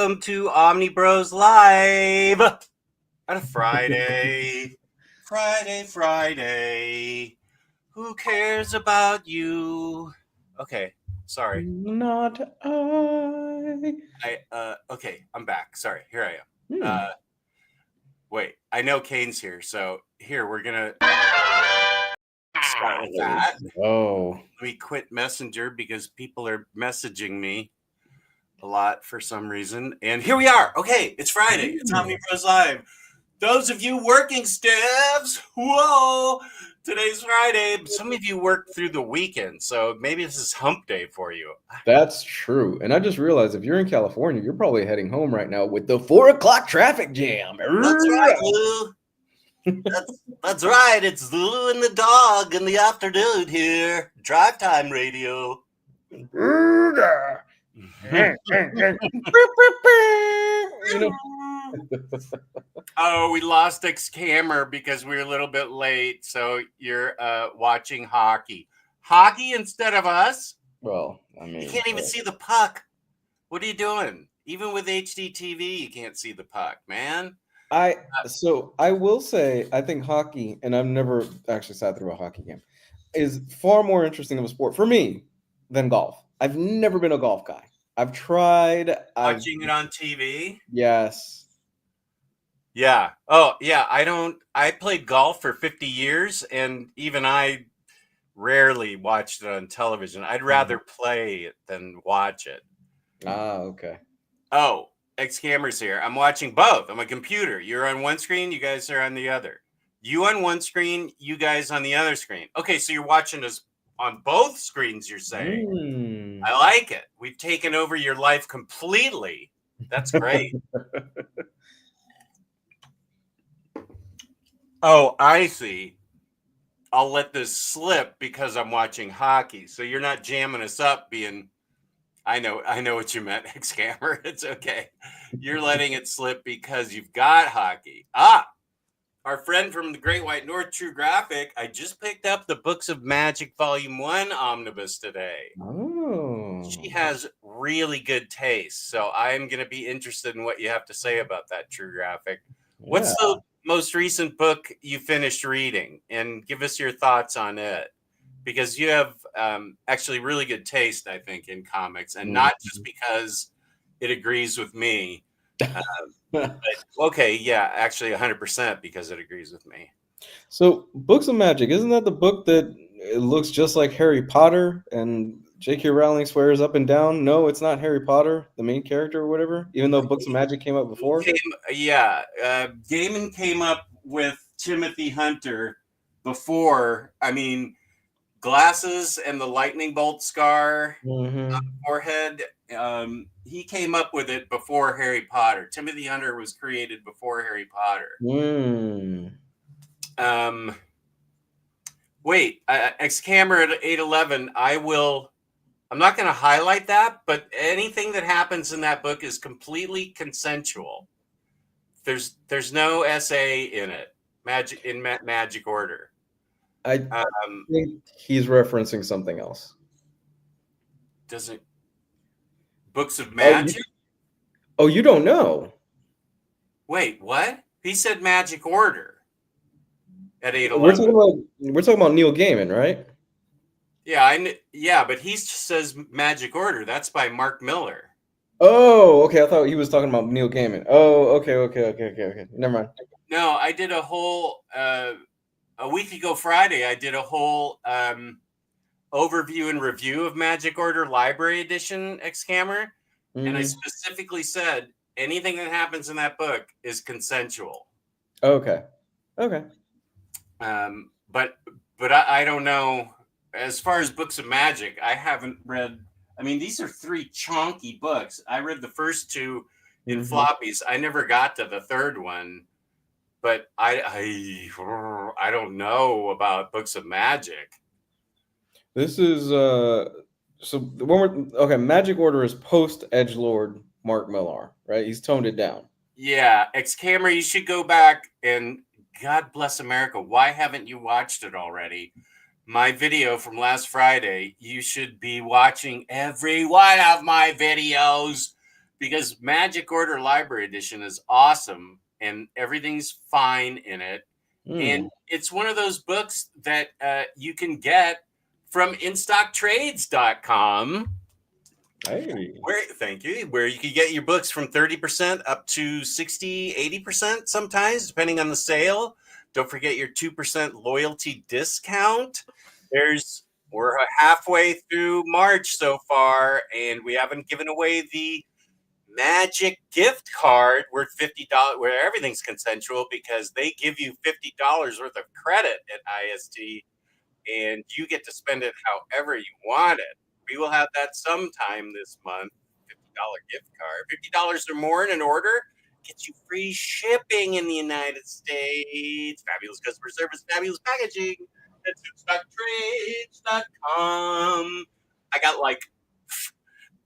welcome to OmniBros Live on a Friday. Friday. Who cares about you? Okay, sorry. Not I. Okay, I'm back. Sorry, here I am. Wait, I know Kane's here, so here we're gonna start with that. Oh, Let me quit Messenger because people are messaging me a lot for some reason. And here we are. Okay, it's Friday. It's OmniBros Live. Those of you working staffs, whoa! Today's Friday. Some of you work through the weekend, so maybe this is hump day for you. that's true. And I just realized if you're in California, you're probably heading home right now with the 4 o'clock traffic jam. That's right, Lou. That's right. It's Lou and the dog in the afternoon here. Drive time radio. Oh, we lost X-Camera because we were a little bit late. So you're watching hockey. Hockey instead of us? Well, I mean, you can't even see the puck. What are you doing? Even with HD TV, you can't see the puck, man. So I will say, I think hockey, and I've never actually sat through a hockey game, is far more interesting of a sport for me than golf. I've never been a golf guy. I've tried. Watching it on TV? Yes. Yeah. Oh, yeah. I played golf for 50 years, and even I rarely watched it on television. I'd rather play it than watch it. Ah, okay. Oh, X-Camera's here. I'm watching both. I'm a computer. You're on one screen, you guys are on the other. You on one screen, you guys on the other screen. Okay, so you're watching us on both screens, you're saying. I like it. We've taken over your life completely. That's great. Oh, I see. I'll let this slip because I'm watching hockey. So you're not jamming us up being, I know what you meant, X-Camera. It's okay. You're letting it slip because you've got hockey. Our friend from the Great White North, True Graphic, I just picked up the Books of Magic Volume 1 omnibus today. Oh. She has really good taste. So I'm going to be interested in what you have to say about that, True Graphic. Yeah. What's the most recent book you finished reading? And give us your thoughts on it. Because you have actually really good taste, I think, in comics. And not just because it agrees with me. But, okay, yeah, actually 100% because it agrees with me. So, Books of Magic, isn't that the book that it looks just like Harry Potter and J.K. Rowling swears up and down, no, it's not Harry Potter, the main character or whatever, even though Books of Magic came out before? Gaiman came up with Timothy Hunter before. I mean, glasses and the lightning bolt scar on the forehead. He came up with it before Harry Potter. Timothy Hunter was created before Harry Potter. Wait, X-Camera at 811. I'm not going to highlight that, but anything that happens in that book is completely consensual. There's no SA in it. Magic order. I think he's referencing something else. Doesn't Books of Magic? You don't know? Wait, what? He said Magic Order at 811. We're talking about Neil Gaiman, right? Yeah, but he says Magic Order. That's by Mark Miller. Oh, okay. I thought he was talking about Neil Gaiman. Oh, okay. Never mind. No, I did a whole a week ago Friday. I did a whole overview and review of Magic Order Library Edition X-Camera, and I specifically said anything that happens in that book is consensual. Okay. But I don't know. As far as Books of Magic, I haven't read. I mean, these are 3 chonky books. I read the first 2 in floppies. I never got to the third one, but I don't know about Books of Magic. This is so when we're Magic Order is post Edgelord Mark Millar, right? He's toned it down. Yeah, X-Camera, you should go back and God bless America. Why haven't you watched it already? My video from last Friday, you should be watching every one of my videos because Magic Order Library Edition is awesome and everything's fine in it. And it's one of those books that you can get from instocktrades.com. Hey. Thank you. Where you can get your books from 30% up to 60, 80% sometimes, depending on the sale. Don't forget your 2% loyalty discount. We're halfway through March so far, and we haven't given away the Magic gift card worth $50, where everything's consensual because they give you $50 worth of credit at IST, and you get to spend it however you want it. We will have that sometime this month. $50 gift card, $50 or more in an order gets you free shipping in the United States. Fabulous customer service, fabulous packaging. That's stocktrades.com. I got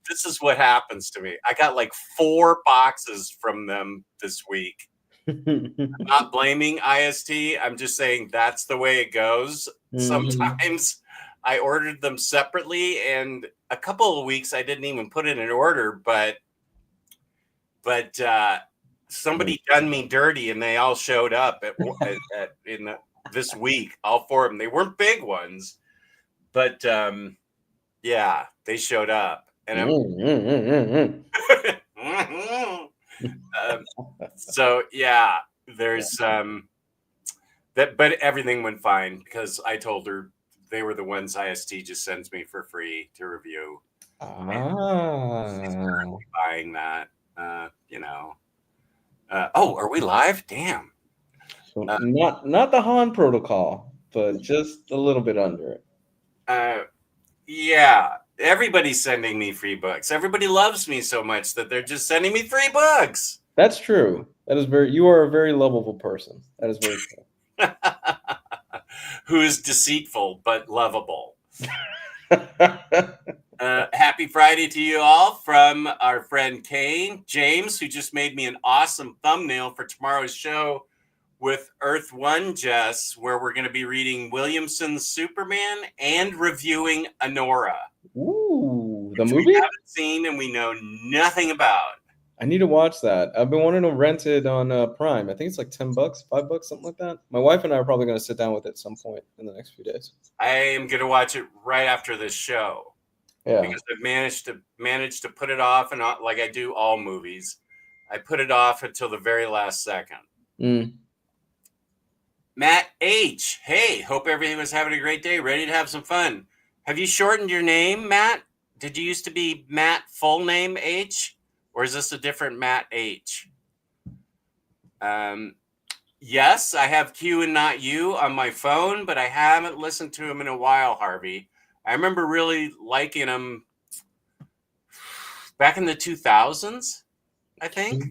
this is what happens to me. I got 4 boxes from them this week. I'm not blaming IST. I'm just saying that's the way it goes. Sometimes I ordered them separately, and a couple of weeks I didn't even put in an order, but somebody done me dirty, and they all showed up this week. All 4 of them. They weren't big ones, but yeah, they showed up, and so yeah, there's that, but everything went fine because I told her they were the ones IST just sends me for free to review. She's buying that, oh, are we live? Damn. So not the Han protocol, but just a little bit under it. Yeah, everybody's sending me free books. Everybody loves me so much that they're just sending me free books. That's true. You are a very lovable person. That is very true. Who is deceitful but lovable. Happy Friday to you all from our friend Kane James, who just made me an awesome thumbnail for tomorrow's show with Earth One Jess, where we're going to be reading Williamson's Superman and reviewing Anora. Ooh, the movie we haven't seen and we know nothing about. I need to watch that. I've been wanting to rent it on Prime. I think it's $10, $5, something like that. My wife and I are probably going to sit down with it at some point in the next few days. I am going to watch it right after this show. Yeah, because I've managed to put it off, and like I do all movies, I put it off until the very last second. Matt H. Hey, hope everything was having a great day. Ready to have some fun. Have you shortened your name, Matt? Did you used to be Matt full name H, or is this a different Matt H? Yes, I have Q and not you on my phone, but I haven't listened to him in a while, Harvey. I remember really liking him back in the 2000s, I think.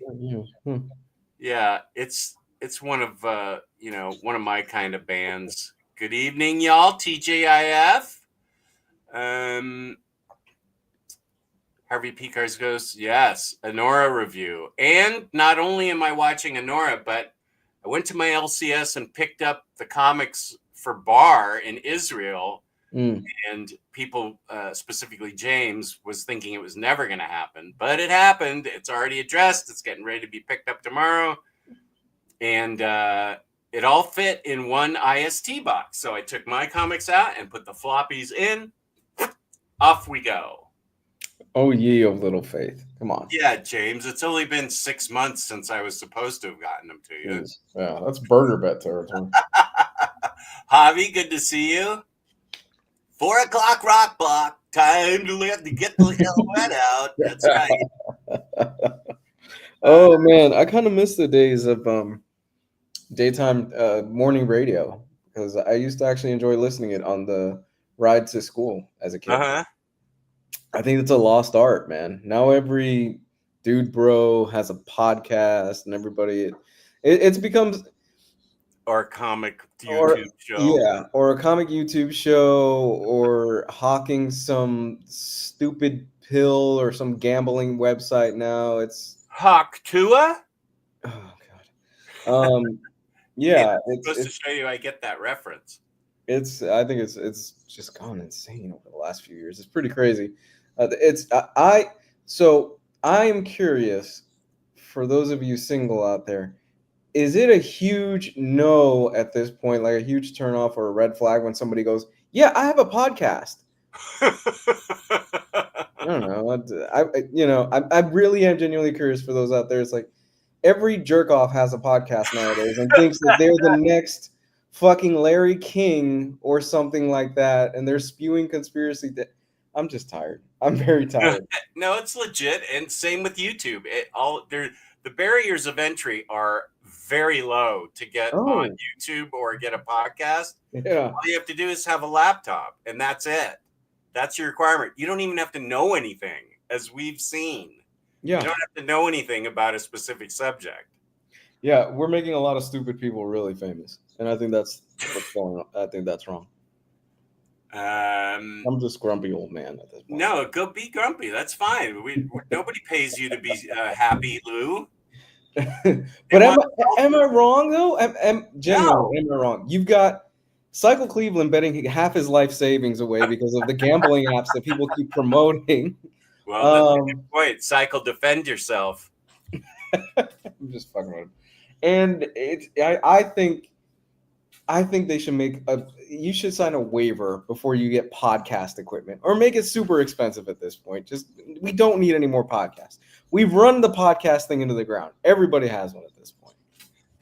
Yeah, it's one of one of my kind of bands. Good evening, y'all. TJIF. Harvey Picars goes, yes, Anora review. And not only am I watching Anora, but I went to my LCS and picked up the comics for Bar in Israel. And people, specifically James, was thinking it was never going to happen. But it happened. It's already addressed. It's getting ready to be picked up tomorrow. And it all fit in one IST box. So I took my comics out and put the floppies in. Off we go. Oh, ye of little faith. Come on. Yeah, James. It's only been 6 months since I was supposed to have gotten them to you. Yeah, that's burger bet territory. Javi, good to see you. 4 o'clock rock block. Time to get the silhouette out. That's right. Oh man, I kind of miss the days of daytime morning radio because I used to actually enjoy listening it on the ride to school as a kid. I think it's a lost art, man. Now every dude bro has a podcast, and everybody it's becomes or a comic YouTube show. Yeah, or a comic YouTube show, or hawking some stupid pill or some gambling website. Now it's Hawk Tua. Oh god. Yeah, it's supposed to show you I get that reference. I think it's just gone insane over the last few years. It's pretty crazy. So I am curious, for those of you single out there, is it a huge no at this point, like a huge turnoff or a red flag when somebody goes, "Yeah, I have a podcast"? I don't know. I really am genuinely curious for those out there. It's like every jerk off has a podcast nowadays and thinks that they're the next fucking Larry King or something like that, and they're spewing conspiracy. I'm just tired. I'm very tired. No, it's legit, and same with YouTube. The barriers of entry are very low to get on Oh, YouTube or get a podcast. yeah. All you have to do is have a laptop, and that's it. That's your requirement. You don't even have to know anything, as we've seen. Yeah. You don't have to know anything about a specific subject. Yeah, we're making a lot of stupid people really famous, and I think that's what's going on. I think that's wrong. I'm just grumpy old man at this point. No, go be grumpy. That's fine. Nobody pays you to be happy, Lou. But am I wrong though? Genuinely, am I wrong? You've got Cycle Cleveland betting half his life savings away because of the gambling apps that people keep promoting. Well, that's a good point. Cycle, defend yourself. I'm just fucking with him. And I think they should you should sign a waiver before you get podcast equipment, or make it super expensive at this point. We don't need any more podcasts. We've run the podcast thing into the ground. Everybody has one at this point.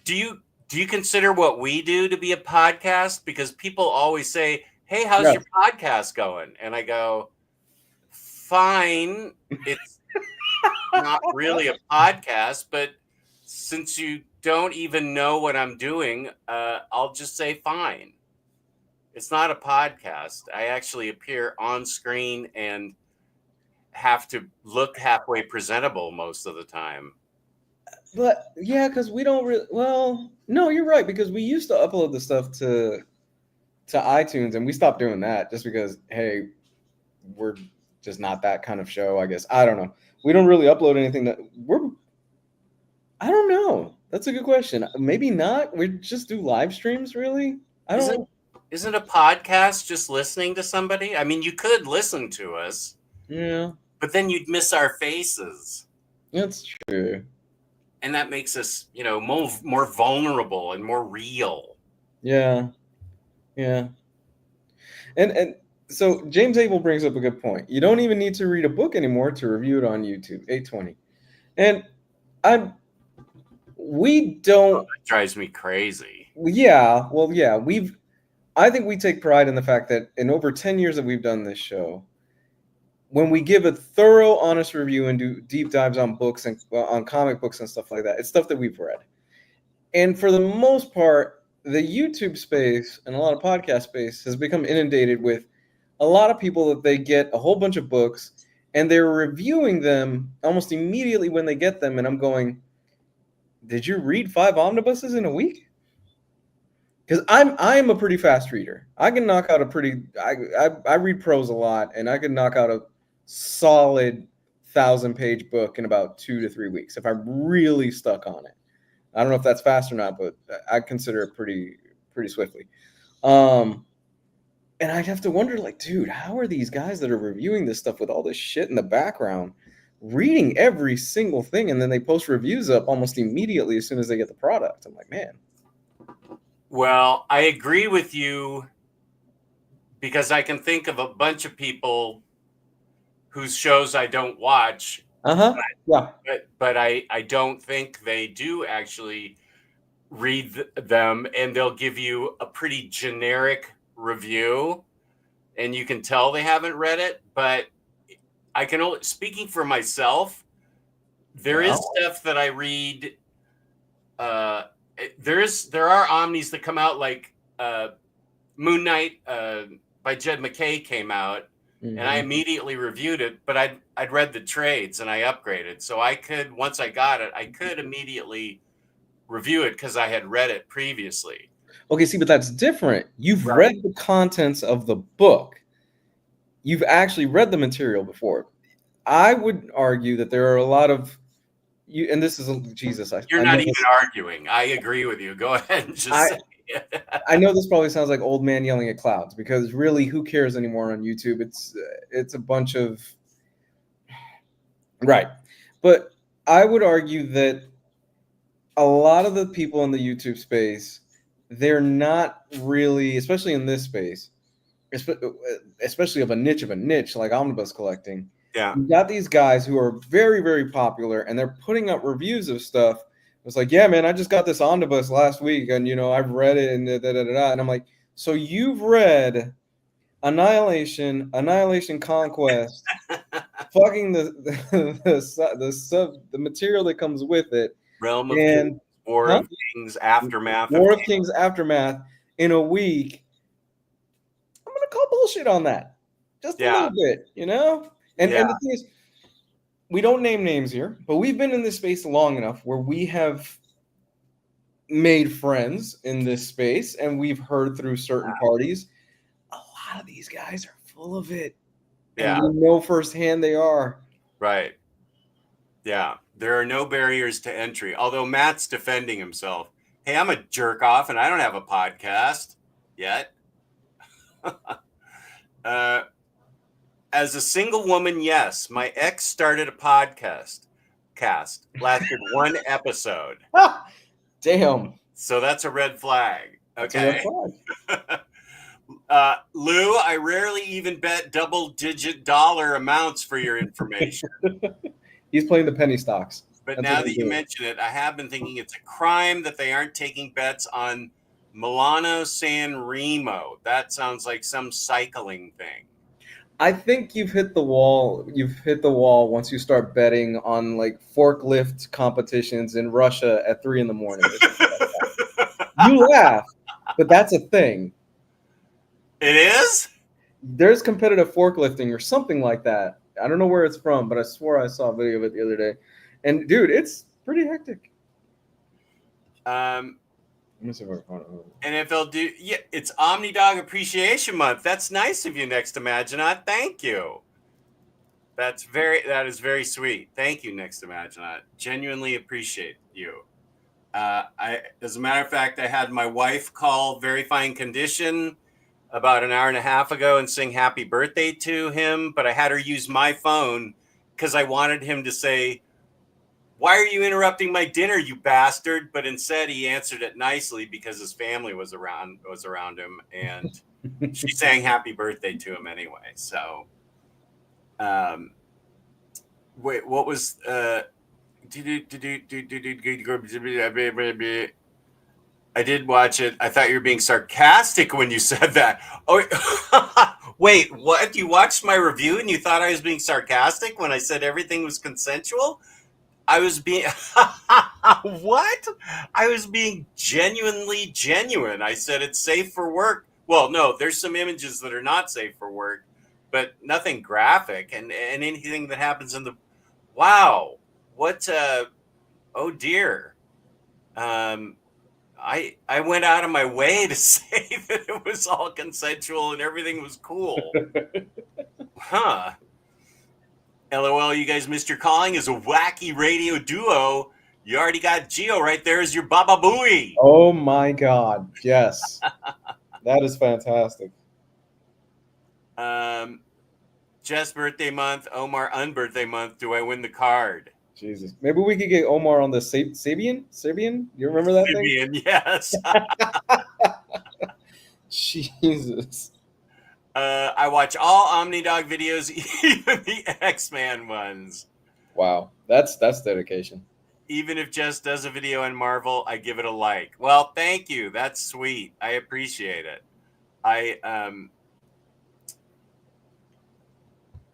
Do you consider what we do to be a podcast? Because people always say, "Hey, how's your podcast going?" And I go, "Fine." It's not really a podcast, but since you don't even know what I'm doing, I'll just say fine. It's not a podcast. I actually appear on screen and have to look halfway presentable most of the time. But yeah, because we don't really. Well, no, you're right, because we used to upload the stuff to iTunes, and we stopped doing that just because, hey, we're just not that kind of show, I guess. I don't know. We don't really upload anything that I don't know. That's a good question. Maybe not. We just do live streams, really. Isn't a podcast just listening to somebody? I mean, you could listen to us. Yeah. But then you'd miss our faces. That's true. And that makes us, more vulnerable and more real. Yeah. Yeah. And so James Abel brings up a good point. You don't even need to read a book anymore to review it on YouTube. 820. And we don't. That drives me crazy. Yeah. Well, yeah. I think we take pride in the fact that in over 10 years that we've done this show, when we give a thorough, honest review and do deep dives on books and on comic books and stuff like that, it's stuff that we've read. And for the most part, the YouTube space and a lot of podcast space has become inundated with a lot of people that they get a whole bunch of books and they're reviewing them almost immediately when they get them. And I'm going, did you read 5 omnibuses in a week? Because I'm a pretty fast reader. I can knock out I read prose a lot, and I can knock out a solid 1,000-page book in about 2 to 3 weeks if I'm really stuck on it. I don't know if that's fast or not, but I consider it pretty swiftly. And I'd have to wonder, like, dude, how are these guys that are reviewing this stuff with all this shit in the background reading every single thing, and then they post reviews up almost immediately as soon as they get the product? I'm like, man. Well, I agree with you because I can think of a bunch of people whose shows I don't watch. Yeah. But I don't think they do actually read them, and they'll give you a pretty generic review, and you can tell they haven't read it. But I can only, speaking for myself, there is stuff that I read. There are omnis that come out, like Moon Knight by Jed McKay came out, and I immediately reviewed it, but I'd read the trades and I upgraded. So I could, once I got it, I could immediately review it because I had read it previously. Okay, see, but that's different. You've read the contents of the book. You've actually read the material before. I would argue that there are a lot of you, and this is Jesus. You're not even arguing. I agree with you. Go ahead and just say it. I know this probably sounds like old man yelling at clouds, because really, who cares anymore on YouTube? It's a bunch of right. But I would argue that a lot of the people in the YouTube space, they're not really, especially in this space, especially of a niche like omnibus collecting. Yeah. You got these guys who are very, very popular, and they're putting up reviews of stuff. It's like, yeah, man, I just got this omnibus last week, and I've read it, and da, da, da, da, da. And I'm like, so you've read Annihilation Conquest, fucking the material that comes with it, Realm of Kings, and War huh? of Kings, Aftermath of War of Kings. Kings Aftermath in a week. I'm gonna call bullshit on that, just a Yeah. little bit, And Yeah. the thing is, we don't name names here, but we've been in this space long enough where we have made friends in this space, and we've heard through certain parties. A lot of these guys are full of it, and Yeah. we know firsthand they are. Right. Yeah. There are no barriers to entry. Although Matt's defending himself. Hey, I'm a jerk off and I don't have a podcast yet. As a single woman, yes. My ex started a podcast. Lasted one episode. Damn. So that's a red flag. That's a red Okay. flag. Lou, I rarely even bet double-digit dollar amounts for your information. He's playing the penny stocks. But That's now what that he's you doing. mention it, I have been thinking it's a crime that they aren't taking bets on Milano San Remo. That sounds like some cycling thing. I think you've hit the wall. You've hit the wall once you start betting on like forklift competitions in Russia at 3 a.m. You laugh, but that's a thing. It is? There's competitive forklifting or something like that. I don't know where it's from, but I swore I saw a video of it the other day. And dude, it's pretty hectic. Let me see if I can find it. And if they'll do, yeah, it's OmniDog Appreciation Month. That's nice of you, Next Imaginaut. Thank you. That is very sweet. Thank you, Next Imaginaut. Genuinely appreciate you. As a matter of fact, I had my wife call Very Fine Condition about an hour and a half ago and sing happy birthday to him, but I had her use my phone because I wanted him to say, "Why are you interrupting my dinner, you bastard?" But instead he answered it nicely because his family was around him, and she sang happy birthday to him anyway. So wait, what was I did watch it. I thought you were being sarcastic when you said that. Oh, wait, what? You watched my review and you thought I was being sarcastic when I said everything was consensual? I was being what? I was being genuinely genuine. I said it's safe for work. Well, no, there's some images that are not safe for work, but nothing graphic, and anything that happens in the wow. What oh dear. I went out of my way to say that it was all consensual and everything was cool. Huh. LOL, you guys missed your calling as a wacky radio duo. You already got Geo right there as your Baba Booey. Oh my God. Yes. That is fantastic. Jess birthday month, Omar unbirthday month. Do I win the card? Jesus. Maybe we could get Omar on the Sabian? Sabian? You remember that thing? Yes. Jesus. I watch all OmniDog videos, even the X-Man ones. Wow. That's dedication. Even if Jess does a video on Marvel, I give it a like. Well, thank you. That's sweet. I appreciate it.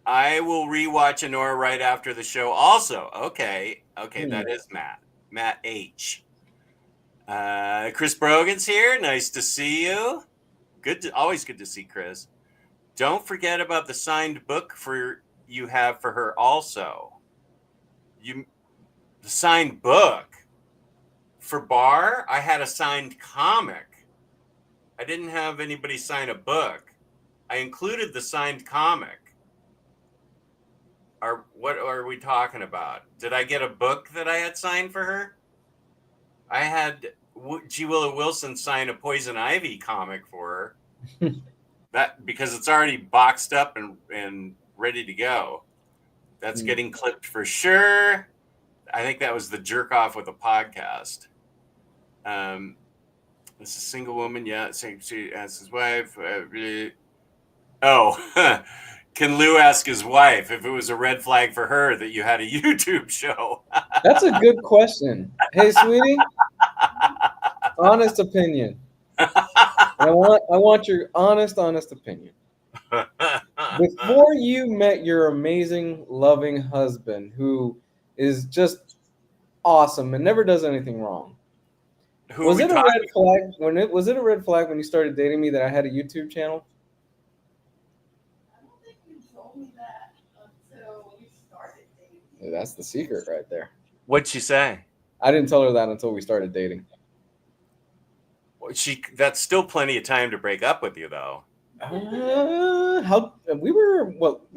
I will rewatch Honora right after the show. Also, okay, that is Matt H. Chris Brogan's here. Nice to see you. Always good to see Chris. Don't forget about the signed book you have for her. Also, the signed book for Bar. I had a signed comic. I didn't have anybody sign a book. I included the signed comic. What are we talking about? Did I get a book that I had signed for her? I had G. Willow Wilson sign a Poison Ivy comic for her. That because it's already boxed up and ready to go. That's getting clipped for sure. I think that was the jerk off with a podcast. It's a single woman. Yeah, same. She asks his wife. Oh, can Lou ask his wife if it was a red flag for her that you had a YouTube show? That's a good question. Hey, sweetie, honest opinion. And I want your honest opinion. Before you met your amazing, loving husband, who is just awesome and never does anything wrong, Who was are we it a talking? red flag was it a red flag when you started dating me that I had a YouTube channel? I don't think you told me that until you started dating. Yeah, that's the secret right there. What'd she say? I didn't tell her that until we started dating. That's still plenty of time to break up with you, though. We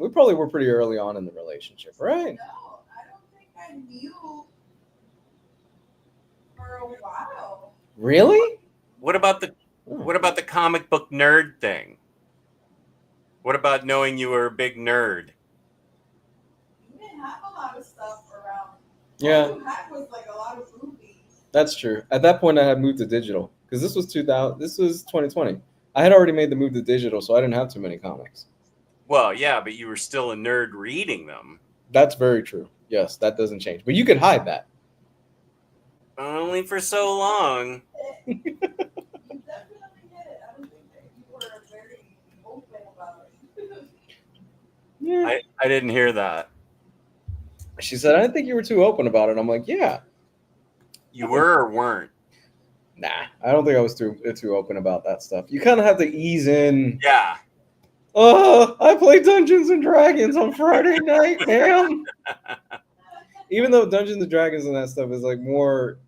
probably were pretty early on in the relationship, right? No, I don't think I knew for a while. Really? What about the comic book nerd thing? What about knowing you were a big nerd? You didn't have a lot of stuff around. Yeah. All you had was like a lot of movies. That's true. At that point, I had moved to digital because this was 2020. I had already made the move to digital, so I didn't have too many comics. Well, yeah, but you were still a nerd reading them. That's very true. Yes, that doesn't change. But you could hide that. Only for so long. You definitely did. I don't think that you were very open about it. Yeah. I didn't hear that. She said, I didn't think you were too open about it. I'm like, yeah. You were or weren't? Nah, I don't think I was too open about that stuff. You kind of have to ease in. Yeah. Oh, I play Dungeons and Dragons on Friday night, man. Even though Dungeons and Dragons and that stuff is like more,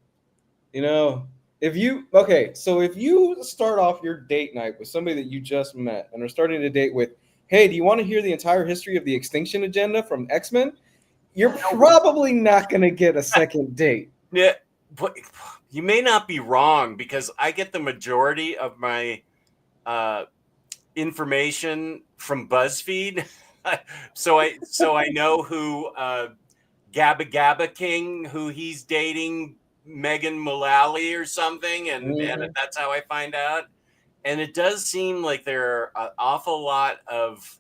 if you start off your date night with somebody that you just met and are starting to date with, hey, do you want to hear the entire history of the Extinction Agenda from X-Men? You're probably not going to get a second date. Yeah, but you may not be wrong because I get the majority of my information from BuzzFeed. so I know who Gabba Gabba King, who he's dating Megan Mullally or something, and that's how I find out. And it does seem like there are an awful lot of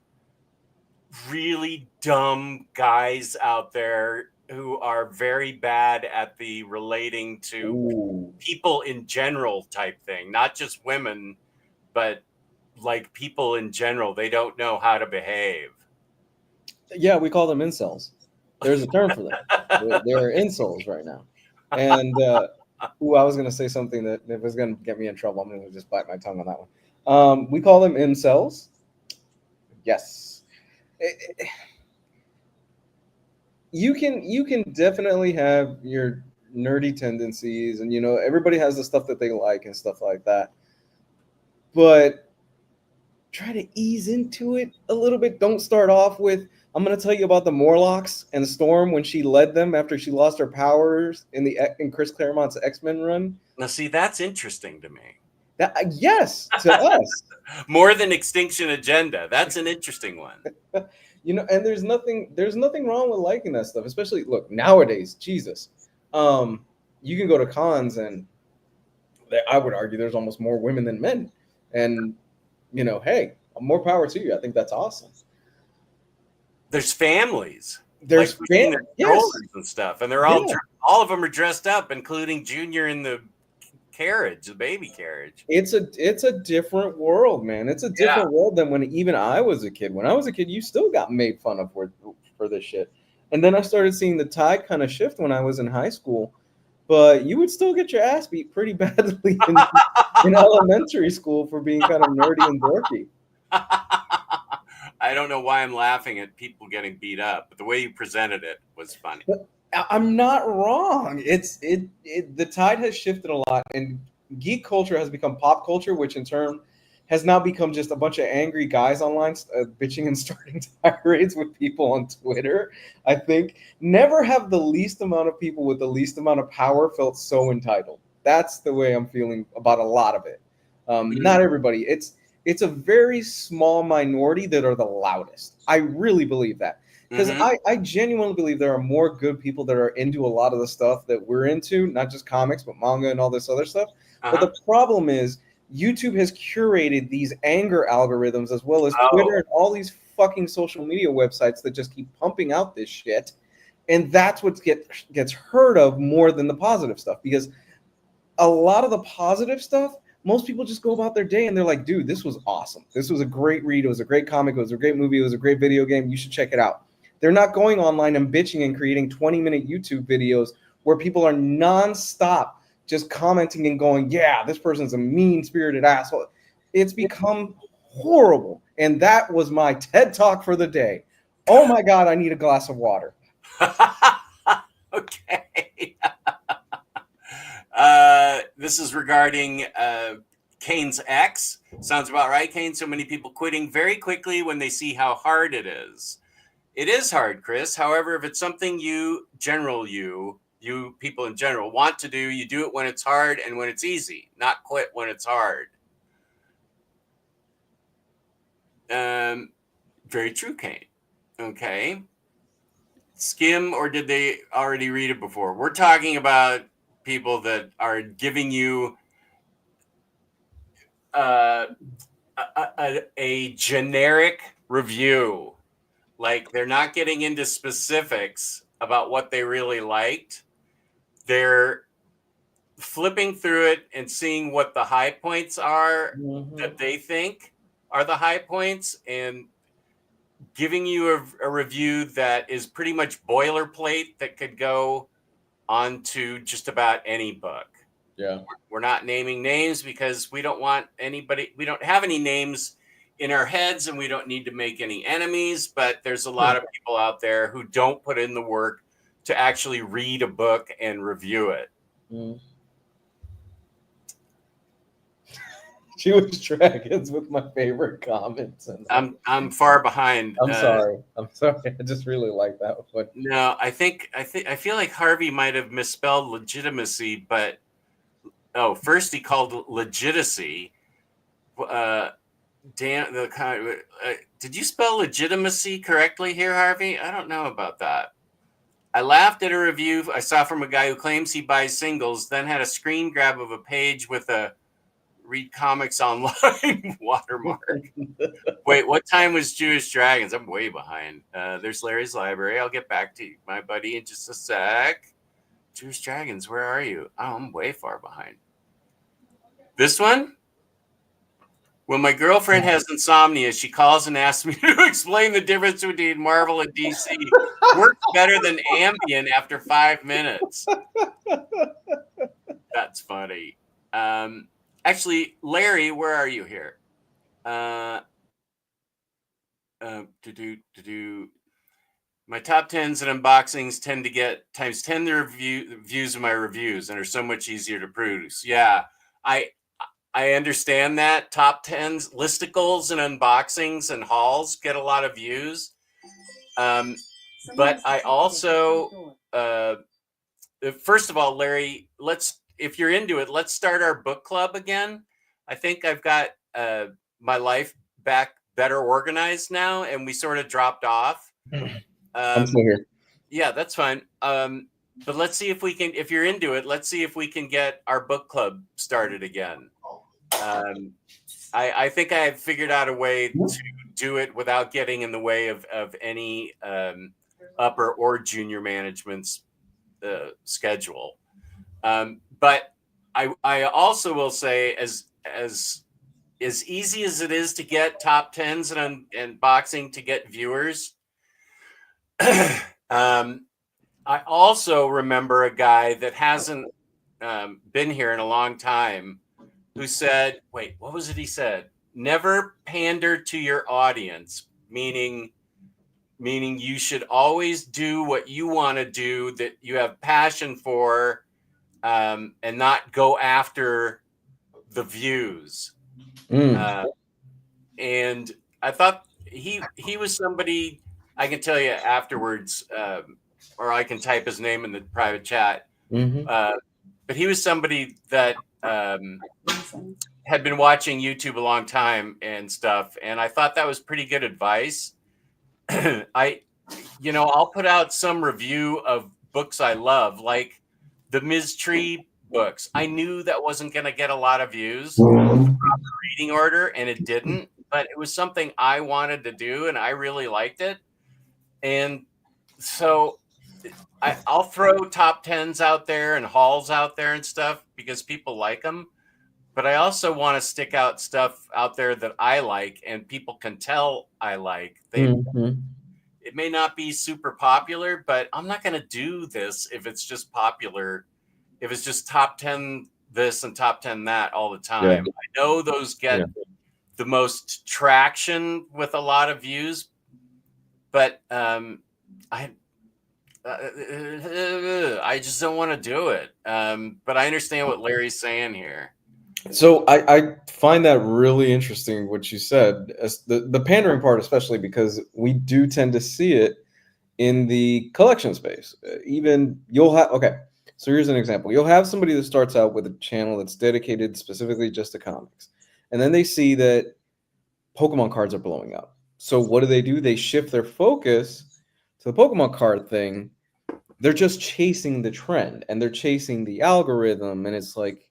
really dumb guys out there who are very bad at the relating to people in general type thing, not just women, but like people in general. They don't know how to behave. Yeah, we call them incels. There's a term for that. They're incels right now. And I was going to say something that if was going to get me in trouble, I'm going to just bite my tongue on that one. We call them incels. Yes. You can definitely have your nerdy tendencies, and everybody has the stuff that they like and stuff like that. But try to ease into it a little bit. Don't start off with, I'm going to tell you about the Morlocks and Storm when she led them after she lost her powers in Chris Claremont's X-Men run. Now, see, that's interesting to me. Yes, to us. More than Extinction Agenda. That's an interesting one. And there's nothing wrong with liking that stuff, especially look nowadays. Jesus, you can go to cons and I would argue there's almost more women than men, and hey, more power to you. I think that's awesome. There's families. There's families and stuff, and they're all of them are dressed up, including Junior in the carriage, the baby carriage. It's a different world, man. It's a different world than when even I was a kid. When I was a kid, you still got made fun of for this shit. And then I started seeing the tide kind of shift when I was in high school. But you would still get your ass beat pretty badly in elementary school for being kind of nerdy and dorky. I don't know why I'm laughing at people getting beat up, but the way you presented it was funny. But I'm not wrong. The tide has shifted a lot, and geek culture has become pop culture, which in turn has now become just a bunch of angry guys online bitching and starting tirades with people on Twitter. I think never have the least amount of people with the least amount of power felt so entitled. That's the way I'm feeling about a lot of it. Not everybody. It's a very small minority that are the loudest. I really believe that. Because Mhm. I genuinely believe there are more good people that are into a lot of the stuff that we're into, not just comics, but manga and all this other stuff. But Uh-huh. the problem is YouTube has curated these anger algorithms as well as Twitter Oh. and all these fucking social media websites that just keep pumping out this shit. And that's what gets heard of more than the positive stuff. Because a lot of the positive stuff, most people just go about their day and they're like, dude, this was awesome. This was a great read. It was a great comic. It was a great movie. It was a great video game. You should check it out. They're not going online and bitching and creating 20-minute YouTube videos where people are nonstop just commenting and going, yeah, this person's a mean-spirited asshole. It's become horrible. And that was my TED Talk for the day. Oh my God, I need a glass of water. Okay. This is regarding Kane's ex. Sounds about right, Kane. So many people quitting very quickly when they see how hard it is. It is hard, Chris. However, if it's something you people in general want to do, you do it when it's hard and when it's easy, not quit when it's hard. Very true, Kane. Okay. Skim, or did they already read it before? We're talking about people that are giving you a generic review. Like, they're not getting into specifics about what they really liked. They're flipping through it and seeing what the high points are that they think are the high points, and giving you a review that is pretty much boilerplate that could go onto just about any book. Yeah. We're not naming names because we don't want anybody, we don't have any names in our heads and we don't need to make any enemies, but there's a lot of people out there who don't put in the work to actually read a book and review it. Jewish Dragons with my favorite comments. And I'm far behind. I'm sorry. I'm sorry. I just really like that one. No, I feel like Harvey might have misspelled legitimacy, but first he called it legitimacy. Dan, did you spell legitimacy correctly here, Harvey? I don't know about that. I laughed at a review I saw from a guy who claims he buys singles, then had a screen grab of a page with a read comics online watermark. Wait, what time was Jewish Dragons? I'm way behind. There's Larry's Library. I'll get back to you, my buddy, in just a sec. Jewish Dragons, where are you? Oh, I'm way far behind. This one? When my girlfriend has insomnia, she calls and asks me to explain the difference between Marvel and DC. Works better than Ambien after 5 minutes. That's funny. Actually, Larry, where are you here? My top 10s and unboxings tend to get times 10 the views of my reviews and are so much easier to produce. Yeah, I understand that. Top 10s, listicles and unboxings and hauls get a lot of views. But I also, first of all, Larry, if you're into it, let's start our book club again. I think I've got my life back better organized now, and we sort of dropped off. I'm still here. Yeah, that's fine. But let's see if we can, if you're into it, let's see if we can get our book club started again. I think I have figured out a way to do it without getting in the way of any upper or junior management's schedule. But I also will say, as easy as it is to get top 10s and boxing to get viewers, I also remember a guy that hasn't been here in a long time who said, wait, what was it he said? Never pander to your audience, meaning you should always do what you want to do, that you have passion for, and not go after the views. And I thought he was somebody, I can tell you afterwards, or I can type his name in the private chat. But he was somebody that had been watching YouTube a long time and stuff, and I thought that was pretty good advice. I I'll put out some review of books I love, like the Ms. Tree books. I knew that wasn't going to get a lot of views, reading order, and it didn't, but it was something I wanted to do, and I really liked it. And so I'll throw top 10s out there and hauls out there and stuff because people like them. But I also want to stick out stuff out there that I like and people can tell I like. It may not be super popular, but I'm not going to do this if it's just popular, if it's just top 10 this and top 10 that all the time. Yeah. I know those get the most traction with a lot of views, but I just don't want to do it. But I understand what Larry's saying here. So I find that really interesting what you said, the pandering part, especially because we do tend to see it in the collection space. Even you'll have, okay, so here's an example. You'll have somebody that starts out with a channel that's dedicated specifically just to comics, and then they see that Pokemon cards are blowing up. So what do? They shift their focus to the Pokemon card thing. They're just chasing the trend and they're chasing the algorithm, and it's like,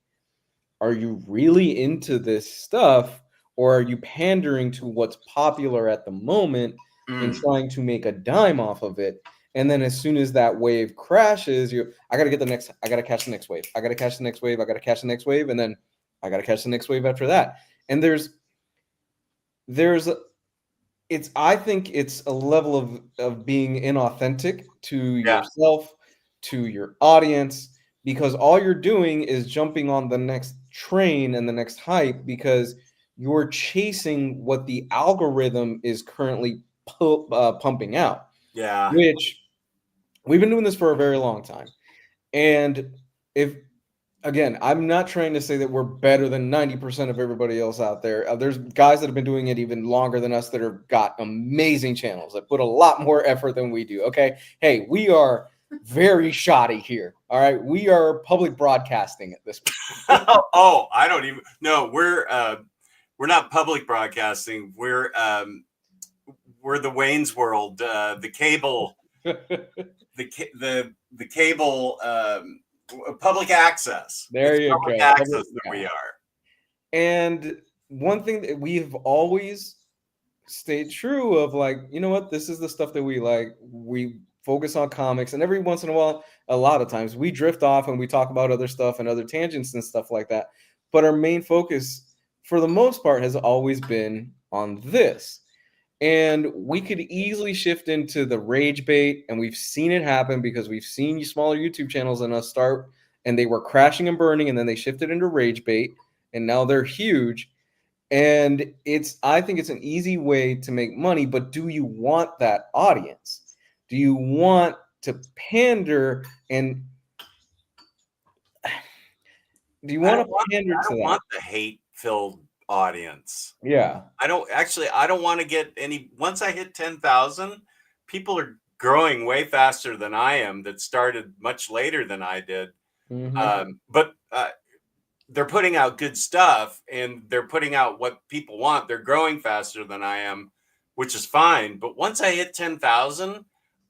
are you really into this stuff, or are you pandering to what's popular at the moment and trying to make a dime off of it? And then as soon as that wave crashes, I gotta catch the next wave. I gotta catch the next wave. I gotta catch the next wave, and then I gotta catch the next wave after that. And I think it's a level of being inauthentic to yourself, to your audience, because all you're doing is jumping on the next train and the next hype because you're chasing what the algorithm is currently pumping out. Yeah. Which we've been doing this for a very long time. And again, I'm not trying to say that we're better than 90% of everybody else out there. There's guys that have been doing it even longer than us that have got amazing channels that put a lot more effort than we do. Okay. Hey, we are very shoddy here. All right. We are public broadcasting at this point. Oh, I don't even no, we're not public broadcasting. We're the Wayne's World, the cable, the cable, public access. There it's you public go. Access that we are. And one thing that we've always stayed true of, like, you know what, this is the stuff that we like. We focus on comics, and every once in a while, a lot of times, we drift off and we talk about other stuff and other tangents and stuff like that. But our main focus, for the most part, has always been on this. And we could easily shift into the rage bait, and we've seen it happen because we've seen smaller YouTube channels than us start, and they were crashing and burning, and then they shifted into rage bait, and now they're huge. And I think it's an easy way to make money, but do you want that audience? Do you want to pander and do you want to pander to that? I don't want the hate-filled audience. Yeah. I don't want to get any. Once I hit 10,000, people are growing way faster than I am that started much later than I did. But they're putting out good stuff and they're putting out what people want. They're growing faster than I am, which is fine. But once I hit 10,000,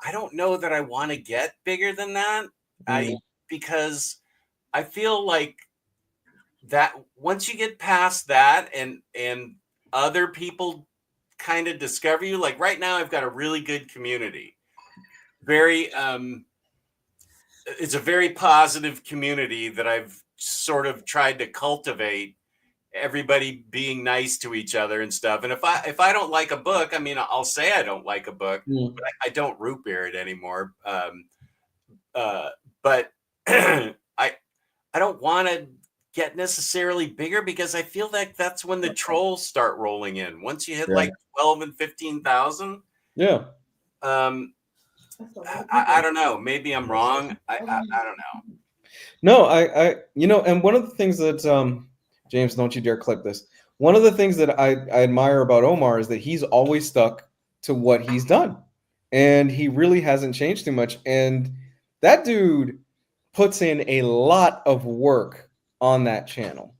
I don't know that I want to get bigger than that. Because I feel like that once you get past that and other people kind of discover you, like right now, I've got a really good community. It's a very positive community that I've sort of tried to cultivate, everybody being nice to each other and stuff. And if I don't like a book, I mean, I'll say I don't like a book, but I don't root beer it anymore. But I don't want to get necessarily bigger because I feel like that's when the trolls start rolling in. Once you hit like 12 and 15,000. Yeah. I don't know. Maybe I'm wrong. I don't know. No, I and one of the things that James, don't you dare clip this. One of the things that I admire about Omar is that he's always stuck to what he's done. And he really hasn't changed too much. And that dude puts in a lot of work on that channel.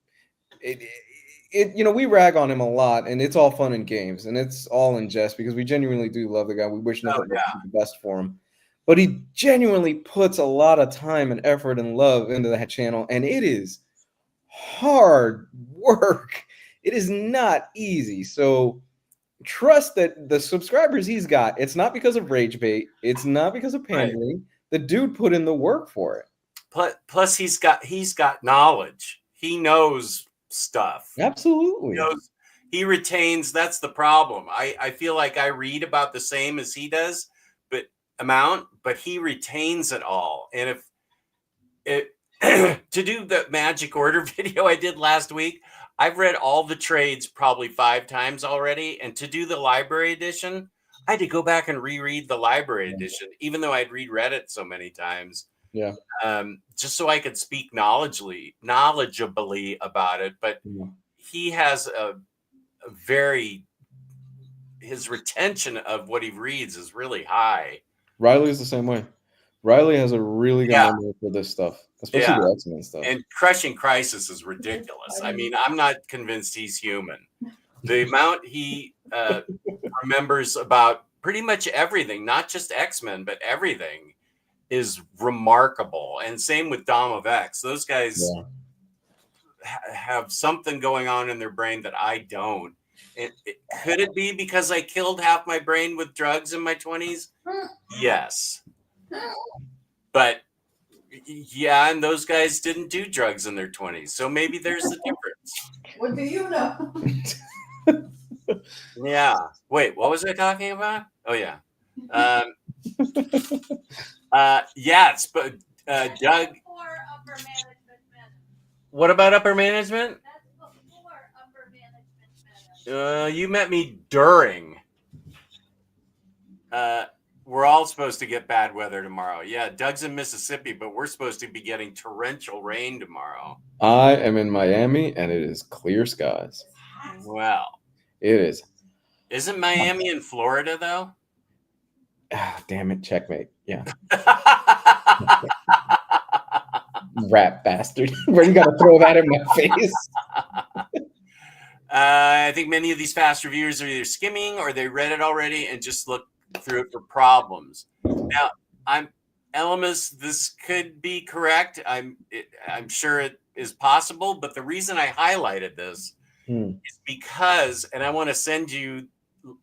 we rag on him a lot, and it's all fun and games, and it's all in jest because we genuinely do love the guy. We wish nothing but the best for him, but he genuinely puts a lot of time and effort and love into that channel, and it is hard work. It is not easy. So trust that the subscribers he's got, it's not because of rage bait. It's not because of pandering. Right. The dude put in the work for it. Plus he's got knowledge. He knows stuff. Absolutely. He retains. That's the problem. I feel like I read about the same as he does, but he retains it all. And if it to do the magic order video I did last week, I've read all the trades probably 5 times already. And to do the library edition, I had to go back and reread the library edition, even though I'd reread it so many times. Yeah. Just so I could speak knowledgeably about it. But he has his retention of what he reads is really high. Riley's the same way. Riley has a really good memory for this stuff, especially the X-Men stuff. And Crushing Crisis is ridiculous. I mean, I'm not convinced he's human. The amount he remembers about pretty much everything, not just X-Men, but everything, is remarkable. And same with Dom of X. Those guys have something going on in their brain that I don't. Could it be because I killed half my brain with drugs in my 20s? Yes. But and those guys didn't do drugs in their 20s. So maybe there's a difference. What do you know? Yeah. Wait, what was I talking about? Oh, yeah. Yes, but Doug. What about upper management? That's before upper management. You met me during. We're all supposed to get bad weather tomorrow. Yeah, Doug's in Mississippi, but we're supposed to be getting torrential rain tomorrow. I am in Miami, and it is clear skies. Well, it is. Isn't Miami in Florida, though? Ah, damn it. Checkmate. Yeah. Rat bastard. Where you got to throw that in my face? I think many of these fast reviewers are either skimming or they read it already and just look through it for problems. Now, Elemis, this could be correct. I'm sure it is possible, but the reason I highlighted this is because, and I want to send you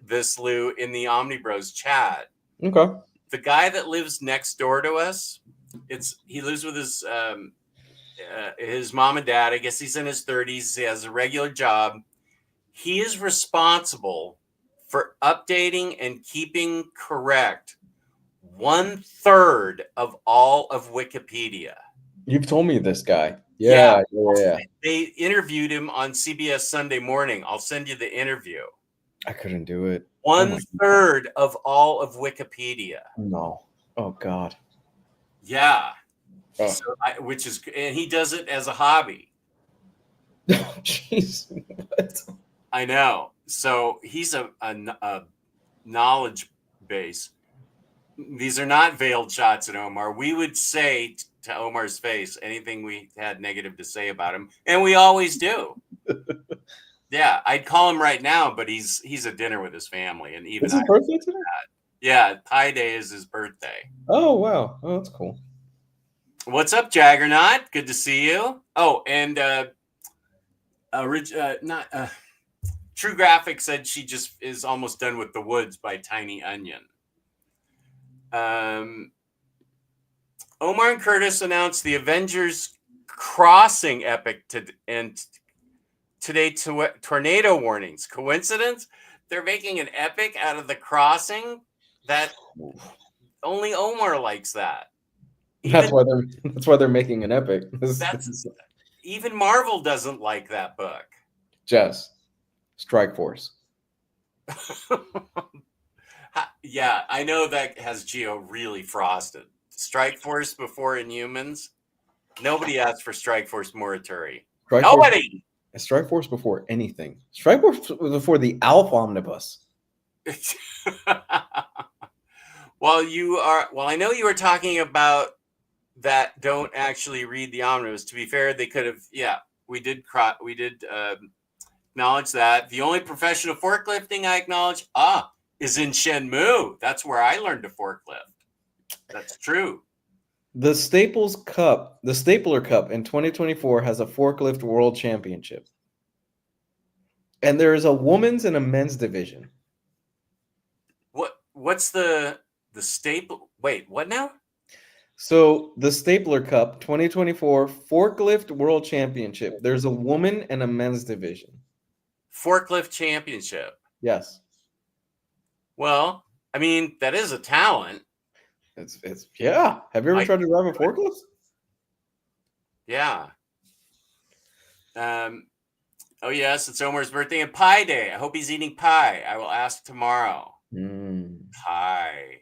this, Lou, in the OmniBros chat. Okay. The guy that lives next door to us, he lives with his mom and dad. I guess he's in his 30s. He has a regular job. He is responsible for updating and keeping correct 1/3 of all of Wikipedia. You've told me this guy. Yeah. They interviewed him on CBS Sunday Morning. I'll send you the interview. I couldn't do it. 1/3 of all of Wikipedia. No. Oh God. Yeah. Oh. So and he does it as a hobby. Jeez. What? I know. So he's a knowledge base. These are not veiled shots at Omar. We would say to Omar's face anything we had negative to say about him, and we always do. Yeah, I'd call him right now, but he's at dinner with his family, and even it's his birthday today. Yeah, Pi Day is his birthday. Oh wow, oh that's cool. What's up, Jaggernaut? Good to see you. Oh, and True Graphic said she just is almost done with The Woods by Tiny Onion. Omar and Curtis announced the Avengers Crossing epic today tornado warnings. Coincidence? They're making an epic out of The Crossing? That only Omar likes that. That's why they're making an epic. Even Marvel doesn't like that book. Jess, Strike Force. Yeah, I know that has Geo really frosted. Strike Force before Inhumans. Nobody asked for Strike Force Morituri. Nobody. Strike Force before anything. Strike Force before the Alpha Omnibus. Well, I know you were talking about that don't actually read the omnibus. To be fair, they could have. Yeah, we did acknowledge that. The only professional forklifting I acknowledge, is in Shenmue. That's where I learned to forklift. That's true. The Staples Cup, the Stapler Cup in 2024 has a forklift world championship. And there is a women's and a men's division. What's the staple? Wait, what now? So the Stapler Cup 2024 Forklift World Championship. There's a woman and a men's division. Forklift championship. Yes. Well, I mean, that is a talent. It's yeah. Have you ever tried to drive a forklift? Yeah. Oh yes, it's Omar's birthday and pie day. I hope he's eating pie. I will ask tomorrow. Pie.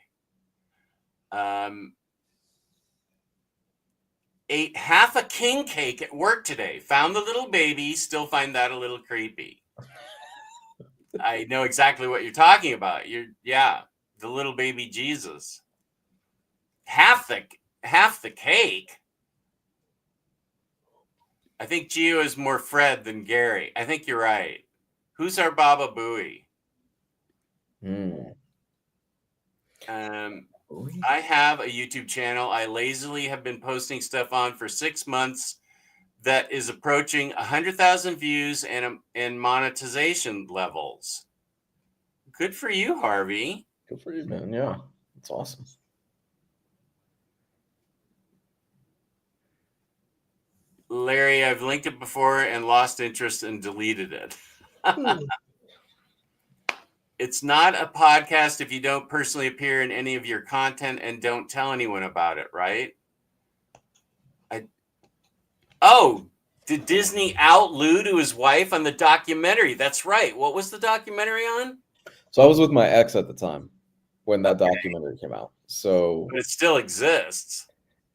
Ate half a king cake at work today. Found the little baby. Still find that a little creepy. I know exactly what you're talking about. The little baby Jesus. Half the cake. I think Gio is more Fred than Gary. I think you're right. Who's our Baba Booey? I have a YouTube channel I lazily have been posting stuff on for 6 months that is approaching 100,000 views and monetization levels. Good for you, Harvey. Good for you, man. Yeah, that's awesome. Larry, I've linked it before and lost interest and deleted it. It's not a podcast if you don't personally appear in any of your content and don't tell anyone about it, right? Did Disney out Lou to his wife on the documentary? That's right. What was the documentary on? So I was with my ex at the time when that documentary came out. So but it still exists.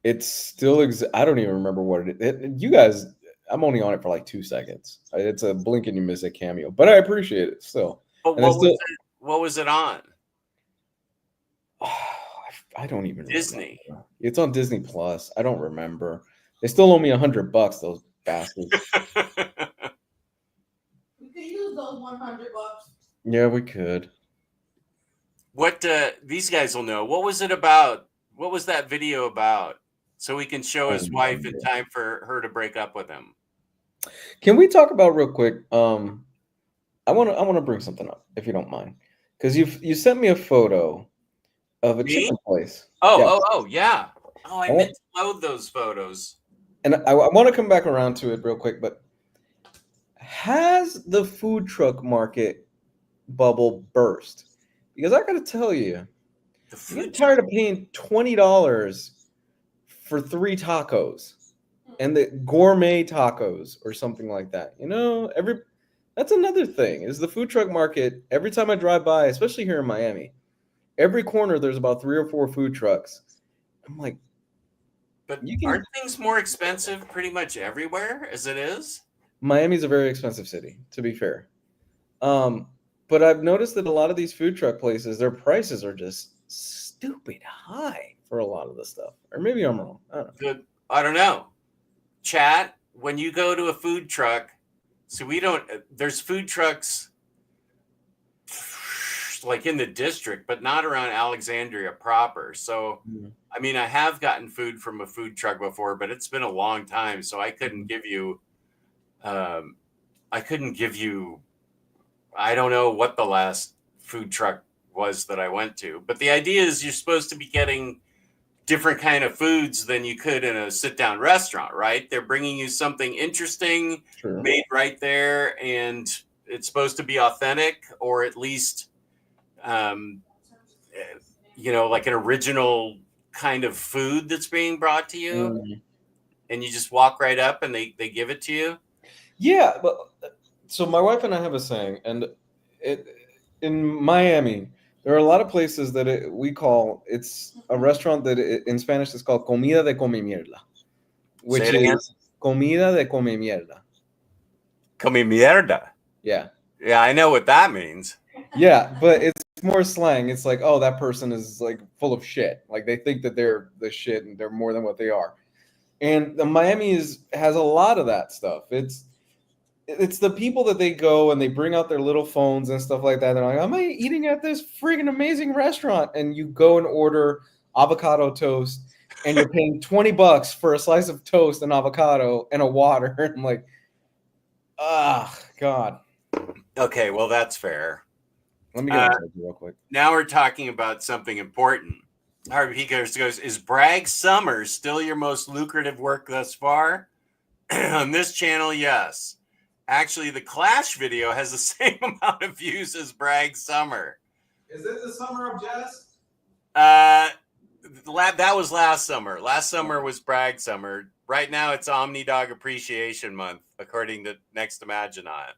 It still exists. I don't even remember what it is. You guys, I'm only on it for like 2 seconds. It's a blink and you miss a cameo, but I appreciate it still. But what was it on? I don't even Disney. remember. It's on Disney Plus. I don't remember. They still owe me $100, those bastards. We could use those $100. Yeah, we could. What these guys will know. What was it about? What was that video about? So we can show his wife in time for her to break up with him. Can we talk about real quick? I want to bring something up if you don't mind, because you sent me a photo of a chicken place. Yeah. I meant to load those photos. And I want to come back around to it real quick, but has the food truck market bubble burst? Because I got to tell you, I'm getting tired of paying $20 for 3 tacos and the gourmet tacos or something like that. That's another thing is the food truck market. Every time I drive by, especially here in Miami, every corner there's about 3 or 4 food trucks. I'm like, but aren't things more expensive pretty much everywhere as it is? Miami's a very expensive city, to be fair. But I've noticed that a lot of these food truck places, their prices are just stupid high for a lot of the stuff. Or maybe I'm wrong. I don't know. Chat, when you go to a food truck, so there's food trucks like in the district, but not around Alexandria proper. So, I mean, I have gotten food from a food truck before, but it's been a long time. So I couldn't give you, I don't know what the last food truck was that I went to, but the idea is you're supposed to be getting different kind of foods than you could in a sit-down restaurant, right? They're bringing you something interesting made right there, and it's supposed to be authentic, or at least, like an original kind of food that's being brought to you, and you just walk right up and they give it to you. Yeah, but so my wife and I have a saying, and in Miami, there are a lot of places that it's a restaurant that in Spanish is called comida de come mierda, which is comida de come mierda. Come mierda. Yeah. Yeah, I know what that means. Yeah, but it's more slang. It's like, oh, that person is like full of shit. Like they think that they're the shit and they're more than what they are. And the Miami has a lot of that stuff. it's the people that they go and they bring out their little phones and stuff like that. They're like, "Am I eating at this friggin' amazing restaurant?" And you go and order avocado toast, and you're paying $20 for a slice of toast and avocado and a water. I'm like, ah, God. Okay, well, that's fair. Let me get on real quick. Now we're talking about something important. Harvey he goes, is Bragg Summer still your most lucrative work thus far? On this channel, yes. Actually, the Clash video has the same amount of views as Bragg Summer. Is it the Summer of Jazz? That was last summer. Last summer was Bragg Summer. Right now, it's OmniDog Appreciation Month, according to Next Imaginon.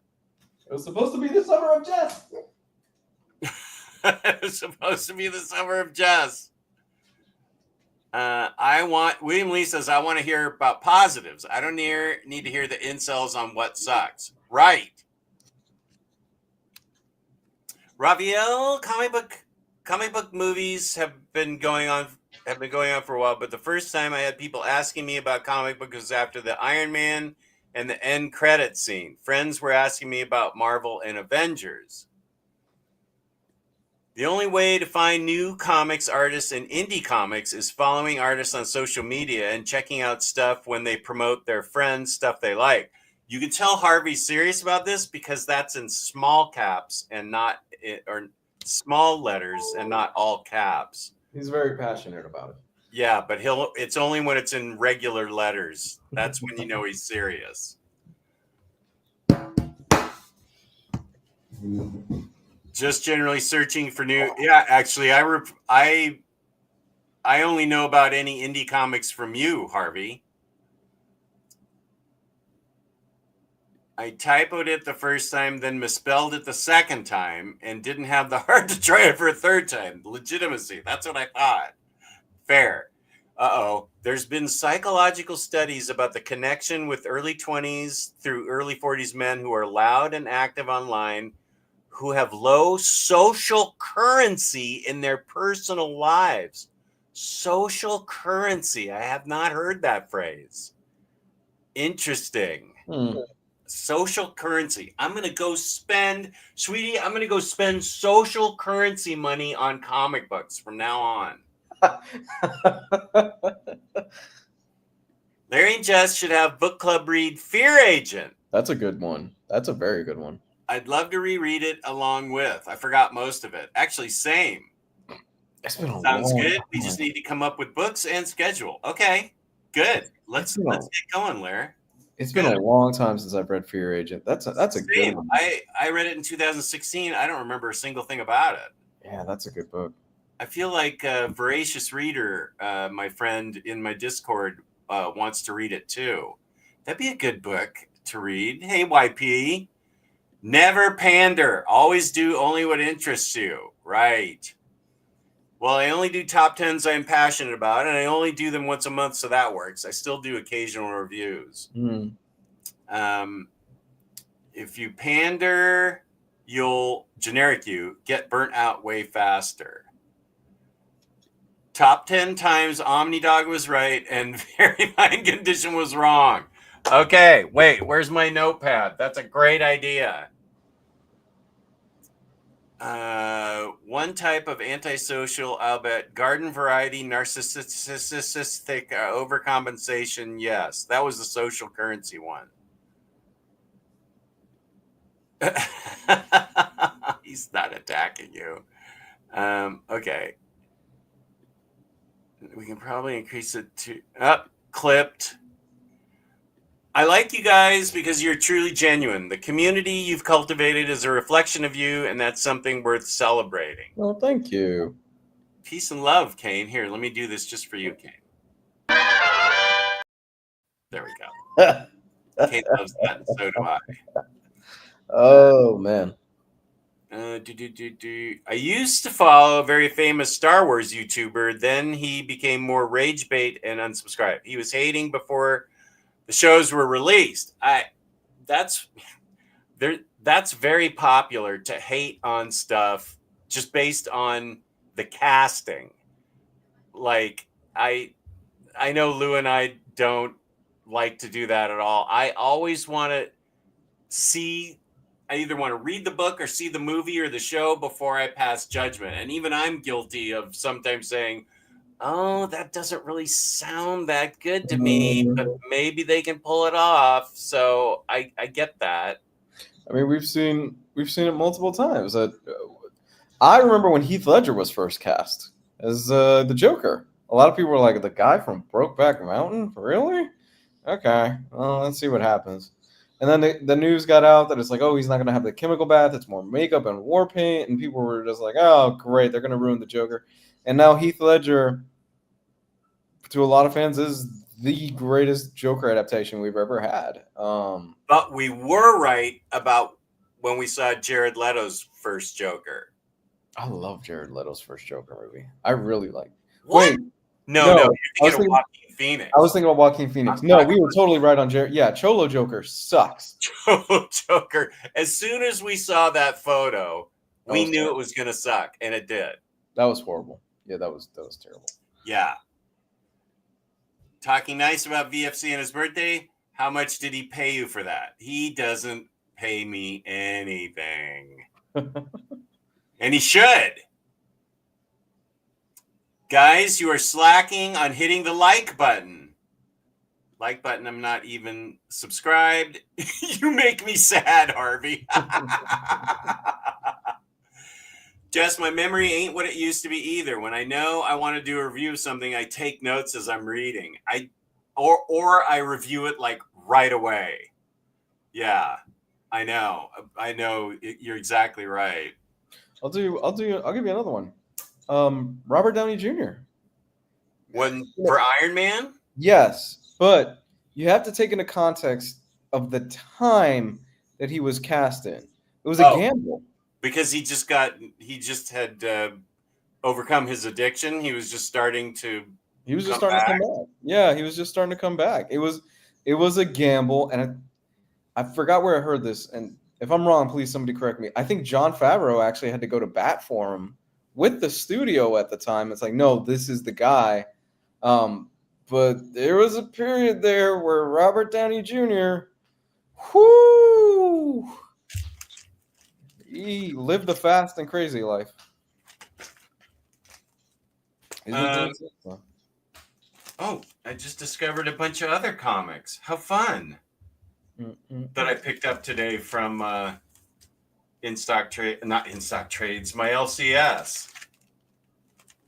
It was supposed to be the Summer of Jazz. It was supposed to be the Summer of Jazz. William Lee says, I want to hear about positives. I don't need to hear the incels on what sucks. Right. Raviel, comic book movies have been going on for a while, but the first time I had people asking me about comic books was after the Iron Man and the end credit scene. Friends were asking me about Marvel and Avengers. The only way to find new comics artists and indie comics is following artists on social media and checking out stuff when they promote their friends, stuff they like. You can tell Harvey's serious about this because that's in small caps and not, or small letters and not all caps. He's very passionate about it. Yeah, but it's only when it's in regular letters. That's when you know he's serious. Just generally searching for new. Yeah, actually, I only know about any indie comics from you, Harvey. I typoed it the first time, then misspelled it the second time, and didn't have the heart to try it for a third time. Legitimacy. That's what I thought. Fair. Uh-oh. There's been psychological studies about the connection with early 20s through early 40s men who are loud and active online, who have low social currency in their personal lives. Social currency. I have not heard that phrase. Interesting. Social currency. I'm going to go spend, sweetie, I'm going to go spend social currency money on comic books from now on. Larry and Jess should have book club read Fear Agent. That's a good one. That's a very good one. I'd love to reread it along with. I forgot most of it. Actually, same. It's been a Sounds long good. time. We just need to come up with books and schedule. Okay, good. Let's get going, Larry. It's been a long time since I've read Fear Agent. That's a good one. I read it in 2016. I don't remember a single thing about it. Yeah, that's a good book. I feel like Voracious Reader, my friend in my Discord, wants to read it too. That'd be a good book to read. Hey, YP. Never pander. Always do only what interests you. Right. Well, I only do top 10s I'm passionate about, and I only do them once a month, so that works. I still do occasional reviews. If you pander, you'll get burnt out way faster. Top 10 times OmniDog was right and Very Mind Condition was wrong. Okay, wait, where's my notepad? That's a great idea. One type of antisocial, I'll bet, garden variety, narcissistic overcompensation. Yes, that was the social currency one. He's not attacking you. Okay. We can probably increase it to clipped. I like you guys because you're truly genuine. The community you've cultivated is a reflection of you, and that's something worth celebrating. Well, thank you. Peace and love, Kane. Here, let me do this just for you, Kane. There we go. Kane loves that, and so do I. Oh, man. I used to follow a very famous Star Wars YouTuber. Then he became more rage bait and unsubscribed. He was hating before the shows were released. That's very popular to hate on stuff just based on the casting. Like I know Lou and I don't like to do that at all. I always want to I either want to read the book or see the movie or the show before I pass judgment. And even I'm guilty of sometimes saying, oh, that doesn't really sound that good to me, but maybe they can pull it off. So I get that. I mean, we've seen it multiple times. I remember when Heath Ledger was first cast as the Joker. A lot of people were like, the guy from Brokeback Mountain? Really? Okay, well, let's see what happens. And then the news got out that it's like, oh, he's not going to have the chemical bath. It's more makeup and war paint. And people were just like, oh, great. They're going to ruin the Joker. And now Heath Ledger, to a lot of fans, is the greatest Joker adaptation we've ever had. But we were right about when we saw Jared Leto's first Joker. I love Jared Leto's first Joker movie. I really like. What? Wait, no, you're thinking of Joaquin Phoenix. I was thinking about Joaquin Phoenix. No, we were totally right on Jared. Yeah, Cholo Joker sucks. Cholo Joker. As soon as we saw that photo, we knew it was going to suck, and it did. That was horrible. Yeah, that was terrible. Yeah. Talking nice about VFC and his birthday. How much did he pay you for that? He doesn't pay me anything. And he should. Guys, you are slacking on hitting the like button. Like button, I'm not even subscribed. You make me sad, Harvey. Jess, my memory ain't what it used to be either. When I know I want to do a review of something, I take notes as I'm reading. Or I review it like right away. Yeah, I know. You're exactly right. I'll give you another one. Robert Downey Jr. For Iron Man? Yes, but you have to take into context of the time that he was cast in. It was a gamble. Because he just had overcome his addiction. He was just starting to come back. Yeah, he was just starting to come back. It was a gamble, and I forgot where I heard this, and if I'm wrong, please somebody correct me. I think Jon Favreau actually had to go to bat for him with the studio at the time. It's like, no, this is the guy. But there was a period there where Robert Downey Jr., he lived the fast and crazy life. I just discovered a bunch of other comics. How fun. That I picked up today from not In Stock Trades, my LCS.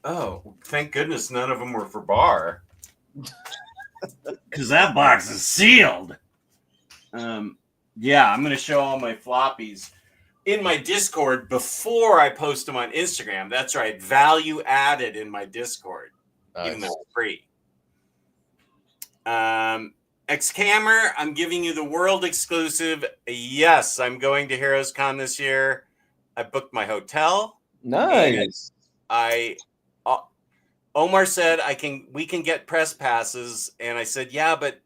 Oh, thank goodness none of them were for bar. Because that box is sealed. Yeah, I'm going to show all my floppies in my Discord before I post them on Instagram. That's right. Value added in my Discord. Nice. Even though it's free. Xcammer, I'm giving you the world exclusive. Yes, I'm going to Heroes Con this year. I booked my hotel. Nice. Omar said we can get press passes, and I said, yeah, but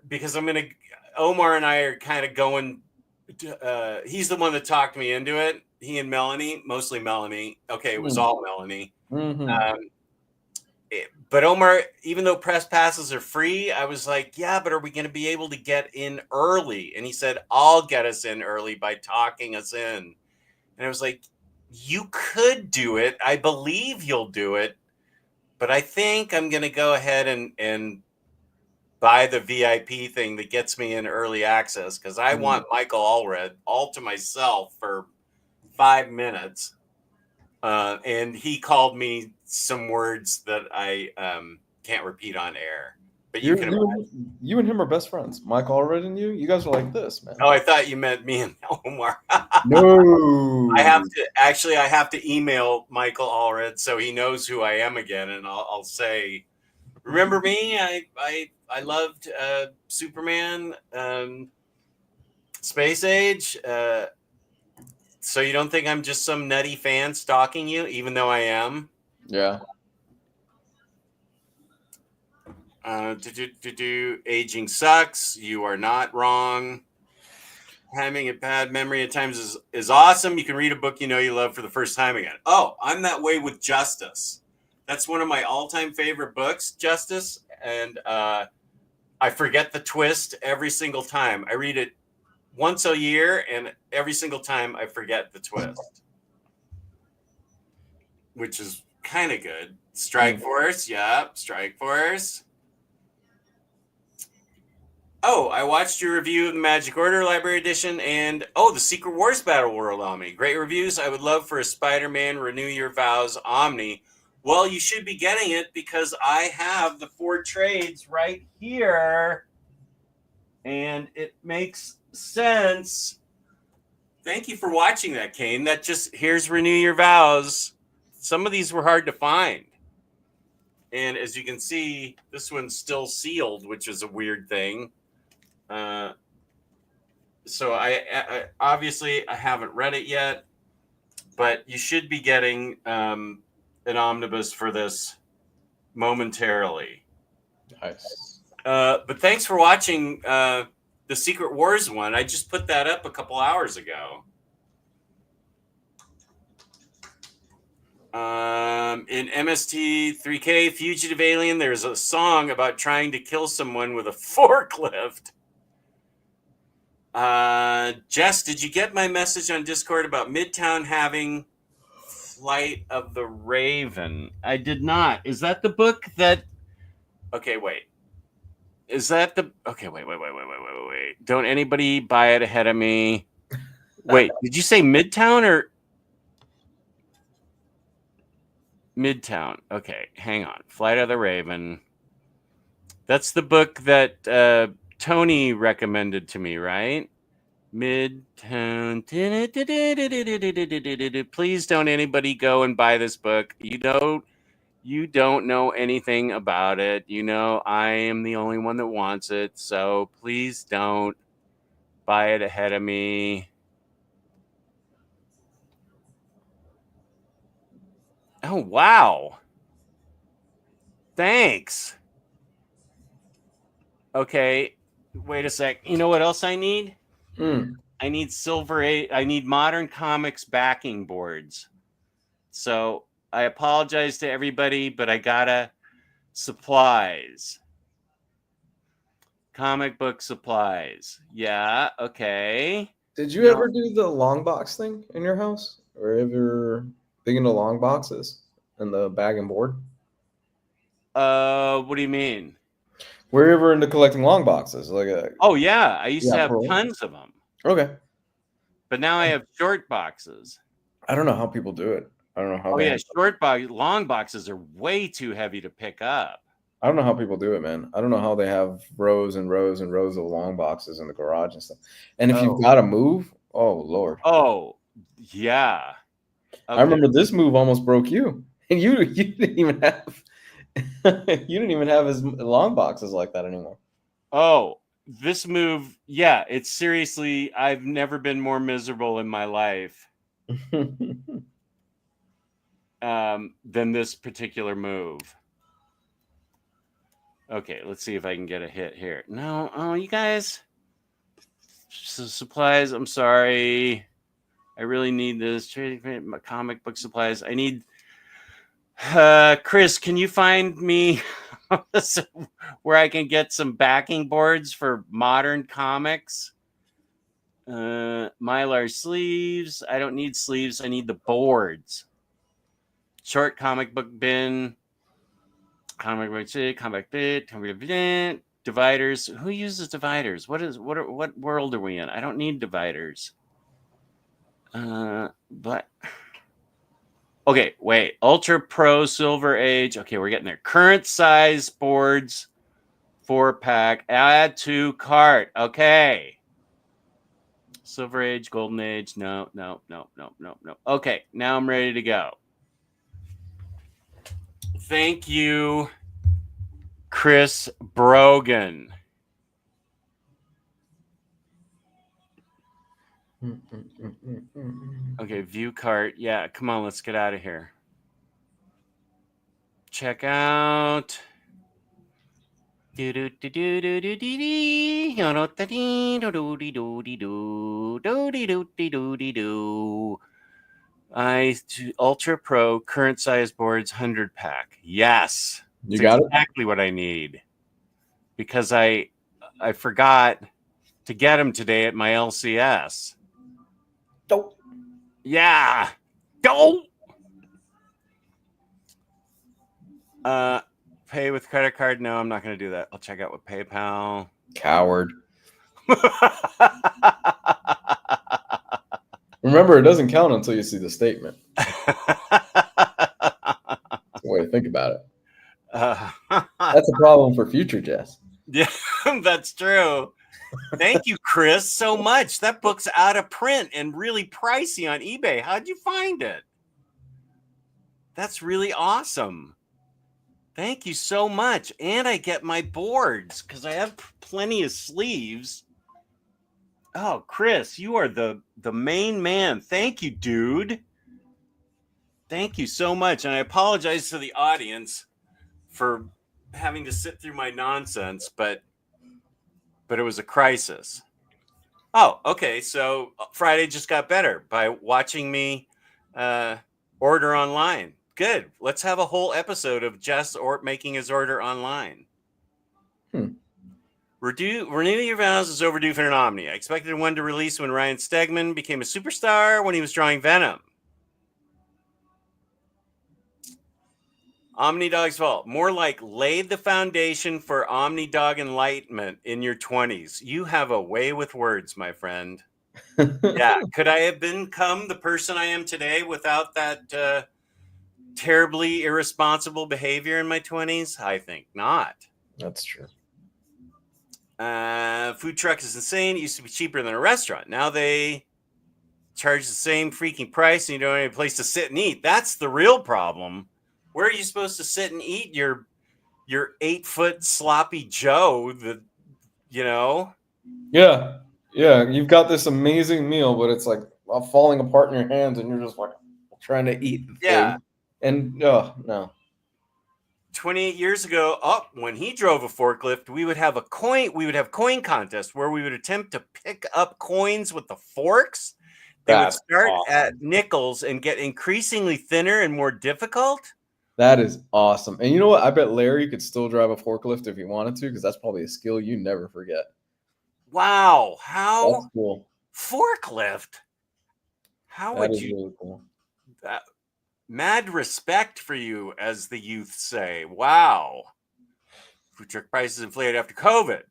because Omar and I are kind of going. He's the one that talked me into it. He and Melanie, mostly Melanie. Okay, it was all Melanie. Mm-hmm. But Omar, even though press passes are free, I was like, yeah, but are we going to be able to get in early? And he said, I'll get us in early by talking us in. And I was like, you could do it. I believe you'll do it. But I think I'm going to go ahead and buy the VIP thing that gets me in early access because I want Michael Allred all to myself for 5 minutes. And he called me some words that I can't repeat on air. But you and him are best friends. Mike Allred and you guys are like this, man. Oh, I thought you meant me and Omar. No. I have to email Michael Allred so he knows who I am again, and I'll say, remember me? I loved Superman, Space Age. So you don't think I'm just some nutty fan stalking you, even though I am? Yeah. Aging sucks. You are not wrong. Having a bad memory at times is awesome. You can read a book you know you love for the first time again. Oh, I'm that way with Justice. That's one of my all-time favorite books, Justice. And I forget the twist every single time. I read it once a year, and every single time I forget the twist, which is kind of good. Strike Force, yeah, Strike Force. Oh, I watched your review of the Magic Order Library Edition and, the Secret Wars Battle World Omni. Great reviews. I would love for a Spider-Man Renew Your Vows Omni. Well, you should be getting it because I have the 4 trades right here. And it makes sense. Thank you for watching that, Kane. Here's Renew Your Vows. Some of these were hard to find. And as you can see, this one's still sealed, which is a weird thing. So I obviously I haven't read it yet, but you should be getting an omnibus for this momentarily. Nice. But thanks for watching the Secret Wars one. I just put that up a couple hours ago. In MST 3K Fugitive Alien, there's a song about trying to kill someone with a forklift. Jess, did you get my message on Discord about Midtown having Flight of the Raven? I did not. Is that the book that... Okay, wait. Is that the... Okay, wait. Don't anybody buy it ahead of me. Wait, did you say Midtown or... Midtown. Okay, hang on. Flight of the Raven. That's the book that Tony recommended to me, right? Midtown. Please don't anybody go and buy this book. You don't know anything about it. You know, I am the only one that wants it. So please don't buy it ahead of me. Oh, wow. Thanks. Okay. Wait a sec. You know what else I need? I need I need Modern Comics backing boards. So I apologize to everybody, but I gotta supplies. Comic book supplies. Yeah, okay. Did you ever do the long box thing in your house? Or ever big into long boxes and the bag and board? What do you mean? Were you ever into collecting long boxes? Oh yeah, I used to have tons of them. Okay. But now I have short boxes. I don't know how people do it. I don't know how. Oh yeah, long boxes are way too heavy to pick up. I don't know how people do it, man. I don't know how they have rows and rows and rows of long boxes in the garage and stuff. And if you've got to move, oh Lord. Oh yeah. Okay. I remember this move almost broke you, and you didn't even have as long boxes like that anymore. Oh, this move, yeah, it's seriously, I've never been more miserable in my life than this particular move. Okay, let's see if I can get a hit here. No, oh, you guys, supplies, I'm sorry. I really need this. Comic book supplies. I need, Chris, can you find me where I can get some backing boards for modern comics? Mylar sleeves. I don't need sleeves. I need the boards. Short comic book bin. Comic book comic bit. Dividers. Who uses dividers? What world are we in? I don't need dividers. But okay, wait. Ultra Pro Silver Age. Okay, we're getting there. Current size boards, 4-pack. Add to cart. Okay. Silver Age, Golden Age. No. Okay, now I'm ready to go. Thank you, Chris Brogan. Okay, view cart. Yeah, come on, let's get out of here. Check out. Ultra Pro current size boards 100-pack. Yes, you got exactly what I need, because I forgot to get them today at my LCS. Dope. Yeah. Go. Pay with credit card? No, I'm not going to do that. I'll check out with PayPal. Coward. Remember, it doesn't count until you see the statement. That's the way to think about it. That's a problem for future Jess. Yeah, that's true. Thank you, Chris, so much. That book's out of print and really pricey on eBay. How'd you find it? That's really awesome. Thank you so much. And I get my boards because I have plenty of sleeves. Oh, Chris, you are the main man. Thank you, dude. Thank you so much. And I apologize to the audience for having to sit through my nonsense, but it was a crisis. Oh, okay. So Friday just got better by watching me order online. Good. Let's have a whole episode of Jess making his order online. Renew Your Vows is overdue for an Omni. I expected one to release when Ryan Stegman became a superstar when he was drawing Venom. OmniDog's fault. More like laid the foundation for OmniDog enlightenment in your 20s. You have a way with words, my friend. Yeah. Could I have become the person I am today without that terribly irresponsible behavior in my 20s? I think not. That's true. Food truck is insane. It used to be cheaper than a restaurant. Now they charge the same freaking price and you don't have a place to sit and eat. That's the real problem. Where are you supposed to sit and eat your 8-foot sloppy Joe? Yeah. You've got this amazing meal, but it's like falling apart in your hands, and you're just like trying to eat the thing. And no. 28 years ago, when he drove a forklift, we would have coin contests where we would attempt to pick up coins with the forks. They would start at nickels and get increasingly thinner and more difficult. That is awesome. And you know what? I bet Larry could still drive a forklift if he wanted to, because that's probably a skill you never forget. Wow. How? That's cool. Forklift? How that would is you? Really cool. Mad respect for you, as the youth say. Wow. Food truck prices inflated after COVID.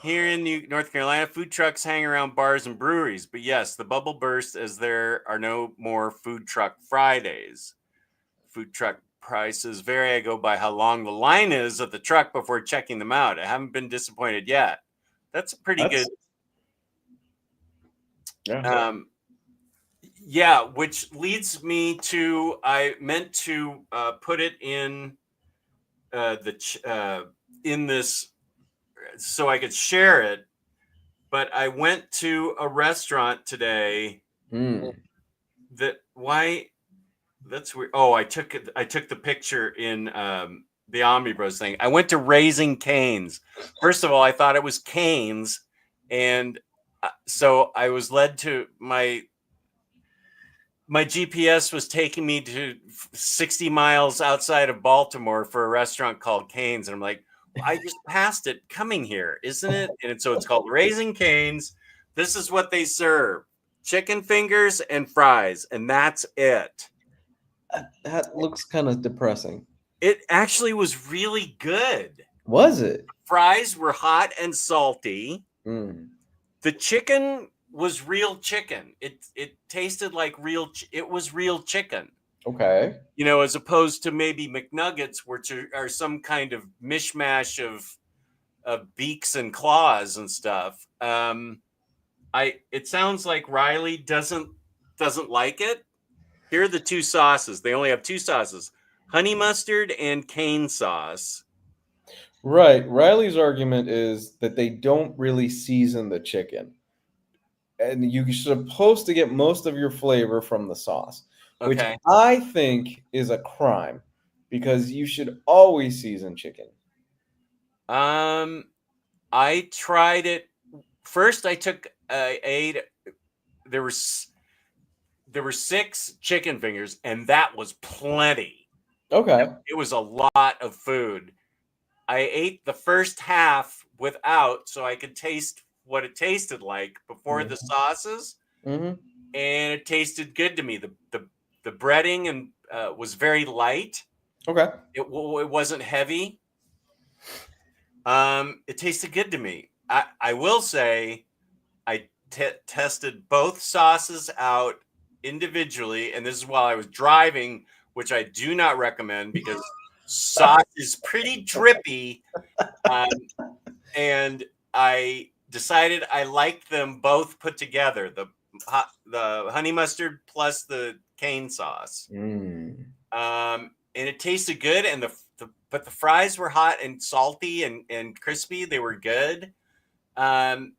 Here in North Carolina, food trucks hang around bars and breweries. But yes, the bubble burst as there are no more food truck Fridays. Food truck prices vary. I go by how long the line is at the truck before checking them out. I haven't been disappointed yet. That's pretty good. Yeah. Which leads me to, I meant to put it in in this so I could share it, but I went to a restaurant today. That's weird. Oh, I took the picture in the OmniBros thing. I went to Raising Cane's. First of all, I thought it was Cane's, and so I was led to my GPS was taking me to 60 miles outside of Baltimore for a restaurant called Cane's, and I'm like, I just passed it coming here, isn't it? And so it's called Raising Cane's. This is what they serve: chicken fingers and fries, and that's it. That looks kind of depressing. It actually was really good. Was it? Fries were hot and salty. The chicken was real chicken. It tasted like it was real chicken. Okay. As opposed to maybe McNuggets, which are some kind of mishmash of beaks and claws and stuff. It sounds like Riley doesn't like it. Here are the two sauces. They only have two sauces: honey mustard and cane sauce. Right. Riley's argument is that they don't really season the chicken. And you're supposed to get most of your flavor from the sauce, which I think is a crime, because you should always season chicken. I tried it first. There were 6 chicken fingers, and that was plenty. Okay. It was a lot of food. I ate the first half without, so I could taste what it tasted like before the sauces, Mm-hmm. and it tasted good to me. The breading and was very light. Okay. It wasn't heavy. It tasted good to me. I will say I tested both sauces out individually, and this is while I was driving, which I do not recommend because sauce is pretty drippy. And I decided I liked them both put together, the honey mustard plus the cane sauce. Mm. And it tasted good, and but the fries were hot and salty and crispy. They were good. I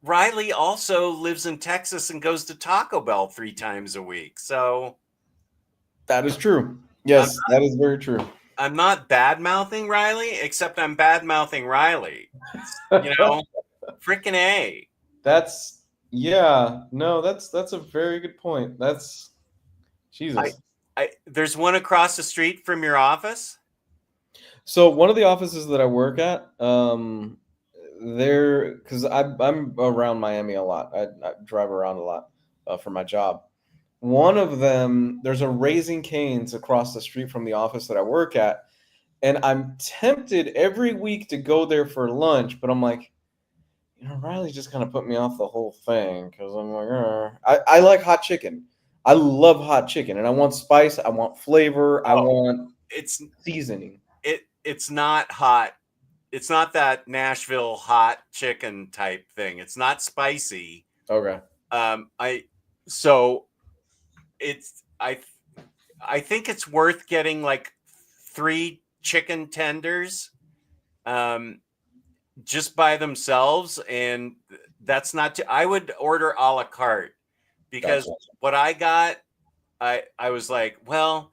Riley also lives in Texas and goes to Taco Bell 3 times a week. So That is true. Yes, that is very true. I'm not bad mouthing Riley, except I'm bad mouthing Riley. Freaking A. That's a very good point. That's Jesus. There's one across the street from your office. So one of the offices that I work at, there, because I'm around Miami a lot. I drive around a lot for my job. One of them, there's a Raising Cane's across the street from the office that I work at, and I'm tempted every week to go there for lunch, but I'm like, Riley just kind of put me off the whole thing because I'm like, I like hot chicken. I love hot chicken, and I want spice. I want flavor. I want seasoning. It's not hot. It's not that Nashville hot chicken type thing. It's not spicy. Okay. I think it's worth getting like 3 chicken tenders just by themselves, and that's not I would order a la carte, because what I got, I was like, well,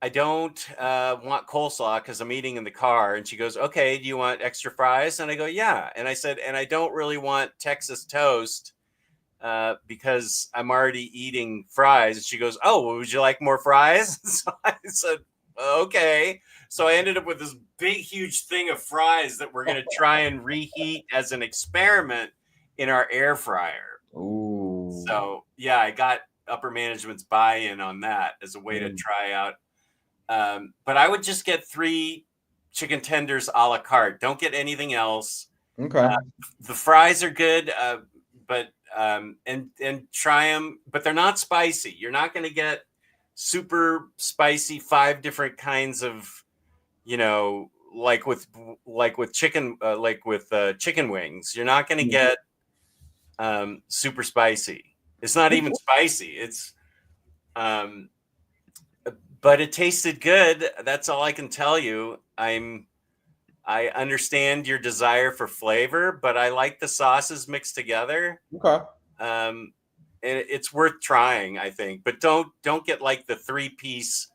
I don't want coleslaw because I'm eating in the car. And she goes, okay, do you want extra fries? And I go, yeah. And I said, and I don't really want Texas toast because I'm already eating fries. And she goes, oh, well, would you like more fries? So I said, okay. So I ended up with this big, huge thing of fries that we're going to try and reheat as an experiment in our air fryer. Ooh. So yeah, I got upper management's buy-in on that as a way to try out. But I would just get 3 chicken tenders a la carte. Don't get anything else. Okay. The fries are good, but and try them, but they're not spicy. You're not going to get super spicy 5 different kinds of, like with chicken, chicken wings. You're not going to get super spicy. It's not even spicy. It's but it tasted good. That's all I can tell you. I understand your desire for flavor, but I like the sauces mixed together. Okay. It's worth trying, I think. But don't get like the 3-piece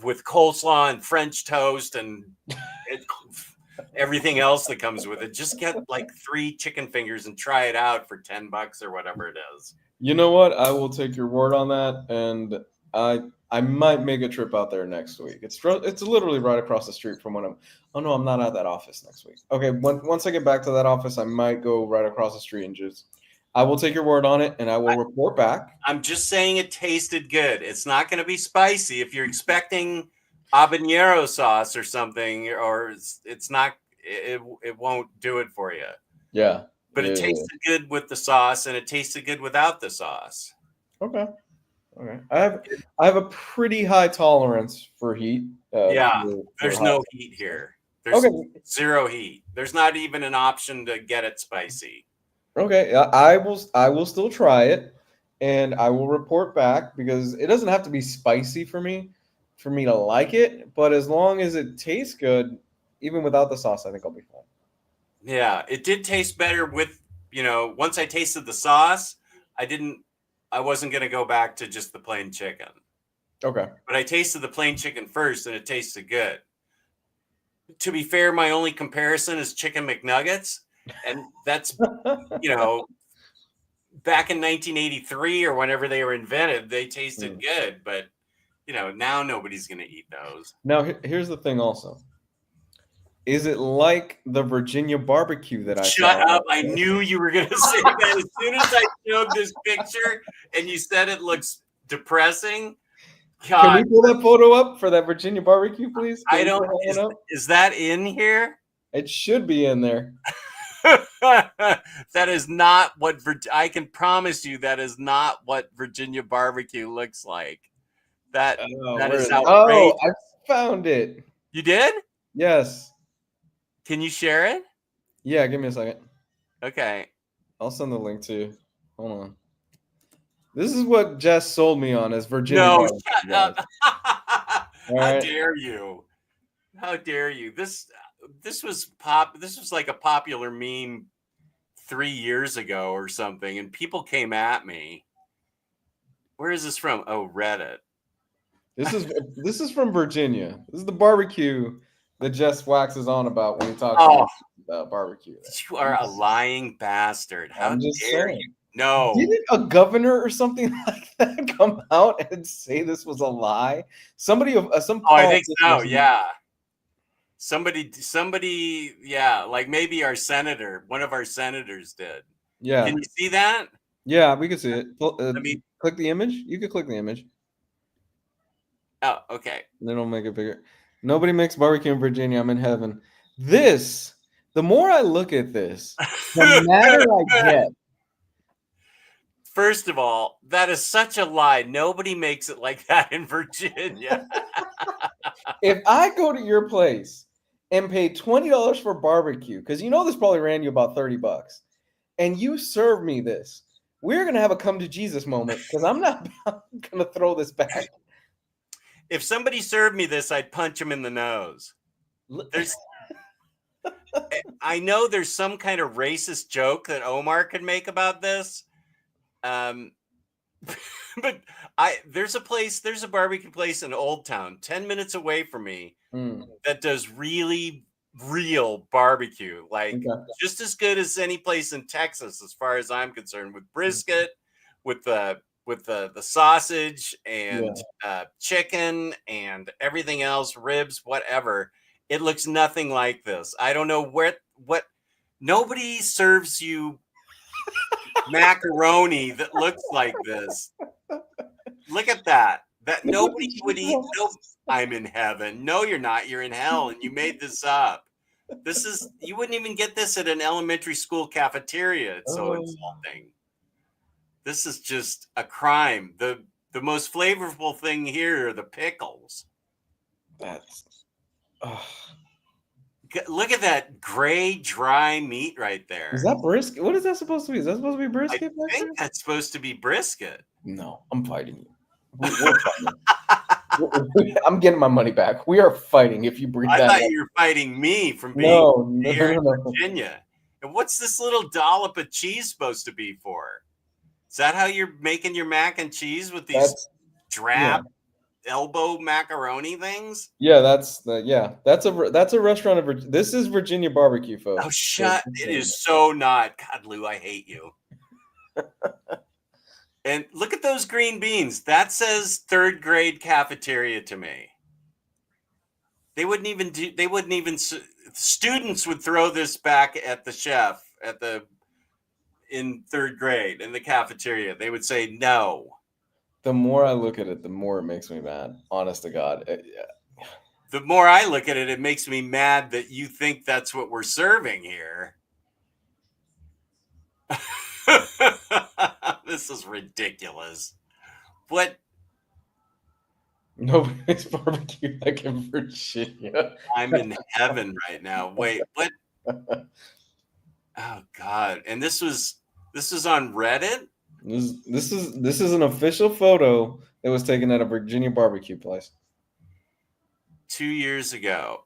with coleslaw and French toast and everything else that comes with it. Just get like 3 chicken fingers and try it out for $10 or whatever it is. You know what? I will take your word on that, and I might make a trip out there next week. It's literally right across the street from when I'm. Oh no, I'm not at that office next week. Okay, once I get back to that office, I might go right across the street and just. I will take your word on it, and I will report back. I'm just saying it tasted good. It's not going to be spicy. If you're expecting habanero sauce or something, or it's not, it won't do it for you. Yeah. But it tasted good with the sauce, and it tasted good without the sauce. Okay. Okay. I have a pretty high tolerance for heat. There's no heat here. There's zero heat. There's not even an option to get it spicy. Okay, I will still try it, and I will report back because it doesn't have to be spicy for me to like it. But as long as it tastes good, even without the sauce, I think I'll be fine. Yeah, it did taste better with, once I tasted the sauce, I wasn't going to go back to just the plain chicken. Okay. But I tasted the plain chicken first, and it tasted good. To be fair, my only comparison is chicken McNuggets. And that's, back in 1983 or whenever they were invented, they tasted good. But, now nobody's going to eat those. Now, here's the thing also. Is it like the Virginia barbecue that I Shut saw? up. I knew you were going to say that as soon as I showed this picture and you said it looks depressing. Can we God, pull that photo up for that Virginia barbecue, please? Can I we don't, pull that one up? is that in here? It should be in there. That is not what, I can promise you that is not what Virginia barbecue looks like. That Where is is it? outrageous. Oh, I found it. You did? Yes. Can you share it? Yeah, give me a second. Okay. I'll send the link to you. Hold on. This is what Jess sold me on as Virginia No, barbecue. shut guys. up. All How right. dare you? How dare you? This was like a popular meme 3 years ago or something, and people came at me. Where is this from? Oh, Reddit. This is from Virginia. This is the barbecue that Jess waxes on about when he talks about barbecue. You are a lying bastard. How I'm just dare saying. you? No. Didn't a governor or something like that come out and say this was a lie? Somebody of some. Oh, I think so. Yeah. Somebody. Yeah, like maybe one of our senators did. Yeah. Can you see that? Yeah, we can see it. I mean, click the image. You can click the image. oh, okay. Then it'll make it bigger. Nobody makes barbecue in Virginia. I'm in heaven. This, the more I look at this, the madder I get. First of all, that is such a lie. Nobody makes it like that in Virginia. If I go to your place and pay $20 for barbecue, because you know this probably ran you about $30, and you serve me this, we're gonna have a come to Jesus moment because I'm not gonna throw this back. If somebody served me this, I'd punch him in the nose. I know there's some kind of racist joke that Omar could make about this. But there's a barbecue place in Old Town, 10 minutes away from me, that does really real barbecue, like just as good as any place in Texas, as far as I'm concerned, with brisket, with the sausage and chicken and everything else, ribs, whatever. It looks nothing like this. I don't know what nobody serves you macaroni that looks like this. Look at that. That nobody would eat. No, I'm in heaven. No, you're not. You're in hell, and you made this up. You wouldn't even get this at an elementary school cafeteria. It's so insulting. This is just a crime. The most flavorful thing here are the pickles. Look at that gray, dry meat right there. Is that brisket? What is that supposed to be? Is that supposed to be brisket? I think that's supposed to be brisket. No, I'm fighting you. We're fighting. I'm getting my money back. We are fighting if you bring that up. I thought you were fighting me from being here in Virginia. And what's this little dollop of cheese supposed to be for? Is that how you're making your mac and cheese with these drab elbow macaroni things? Yeah, that's a restaurant of Virginia. This is Virginia barbecue, folks. Oh, shut! It is so not. God, Lou, I hate you. And look at those green beans. That says third grade cafeteria to me. They wouldn't even. Students would throw this back at the chef in third grade in the cafeteria. They would say no. The more I look at it, the more it makes me mad. Honest to God. The more I look at it, it makes me mad that you think that's what we're serving here. This is ridiculous. What? Nobody's barbecue like in Virginia. I'm in heaven right now. Wait, what? Oh God! And this was on Reddit. This is an official photo that was taken at a Virginia barbecue place 2 years ago.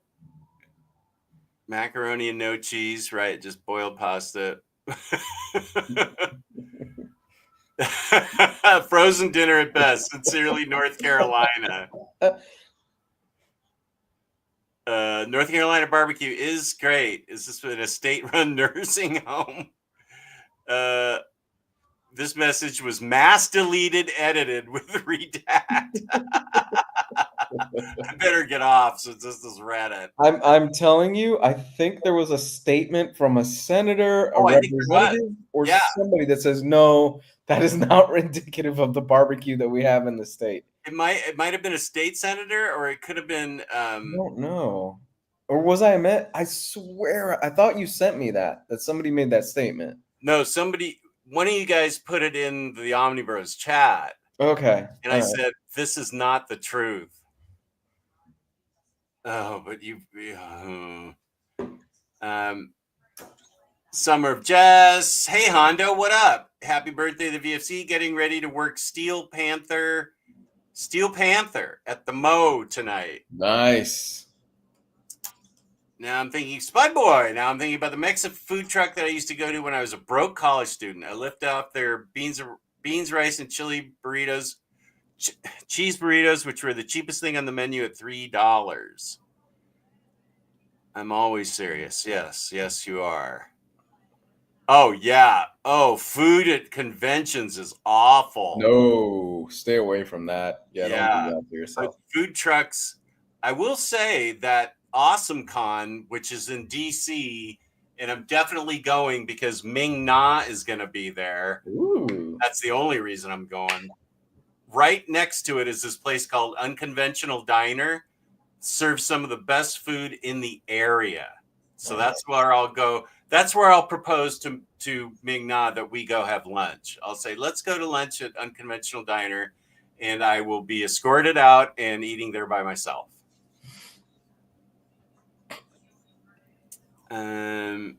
Macaroni and no cheese, right? Just boiled pasta. Frozen dinner at best. Sincerely, North Carolina. North Carolina barbecue is great. Is this in a state-run nursing home? This message was mass deleted, edited with redact. I better get off since this is Reddit. I'm telling you, I think there was a statement from a senator, a Oh, I think there was. representative, or Yeah. somebody that says no, that is not indicative of the barbecue that we have in the state. It might have been a state senator, or it could have been. I don't know. Or was I met? I swear, I thought you sent me that somebody made that statement. No, one of you guys put it in the OmniBros chat, Okay. and I said, "This is not the truth." Oh, but Summer of Jess. Hey, Hondo, what up? Happy birthday to the VFC. Getting ready to work Steel Panther at the Mo tonight. Nice. Now I'm thinking Spud Boy. Now I'm thinking about the Mexican food truck that I used to go to when I was a broke college student. I lift off their beans, rice, and chili burritos, cheese burritos, which were the cheapest thing on the menu at $3. I'm always serious. Yes, you are. Oh, yeah. Oh, food at conventions is awful. No, stay away from that. Yeah. Don't do that to yourself. But food trucks, I will say that Awesome Con, which is in DC, and I'm definitely going because Ming Na is going to be there. Ooh. That's the only reason I'm going. Right next to it is this place called Unconventional Diner. Serves some of the best food in the area. So that's where I'll go. That's where I'll propose to Ming Na that we go have lunch. I'll say, let's go to lunch at Unconventional Diner, and I will be escorted out and eating there by myself. I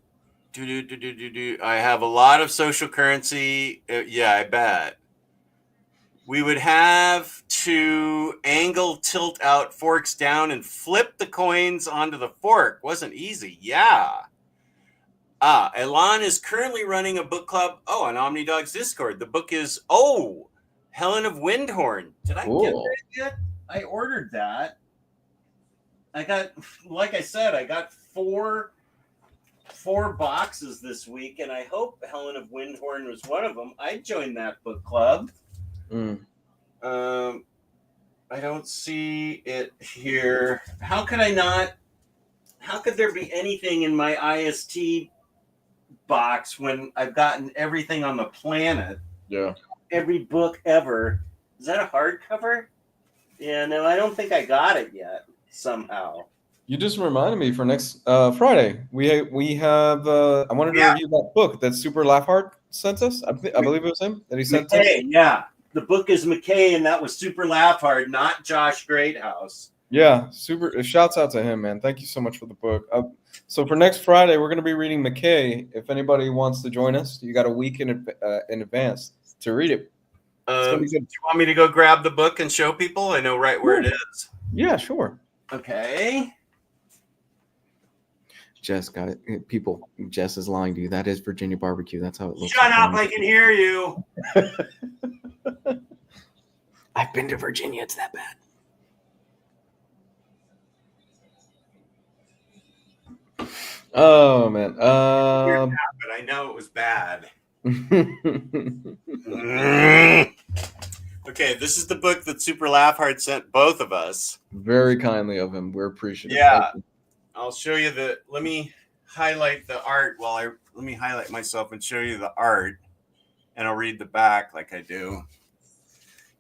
have a lot of social currency. Yeah, I bet. We would have to angle, tilt out, forks down, and flip the coins onto the fork. Wasn't easy. Yeah. Elan is currently running a book club. Oh, on OmniDog's Discord. The book is, Helen of Windhorn. Did I get that yet? I ordered that. I got, like I said, I got four boxes this week, and I hope Helen of Windhorn was one of them. I joined that book club. I don't see it here. How could there be anything in my IST box when I've gotten everything on the planet? Yeah. Every book ever. Is that a hardcover? Yeah, no, I don't think I got it yet somehow. You just reminded me for next Friday. We have I wanted to review that book that Super Laugh Hard sent us. I believe it was him that he sent us. Yeah. The book is McKay, and that was Super Laugh Hard, not Josh Greathouse. Yeah, super. Shouts out to him, man. Thank you so much for the book. So for next Friday, we're going to be reading McKay. If anybody wants to join us, you got a week in advance to read it. Do you want me to go grab the book and show people? I know right where it is. Yeah, sure. Okay. Jess got it. People, Jess is lying to you. That is Virginia barbecue. That's how it looks. Shut up! I can hear you. I've been to Virginia. It's that bad. Oh man. But I know it was bad. Okay, this is the book that Super Laugh Hard sent both of us. Very kindly of him. We're appreciative. Yeah. I'll show you let me highlight the art let me highlight myself and show you the art, and I'll read the back like I do.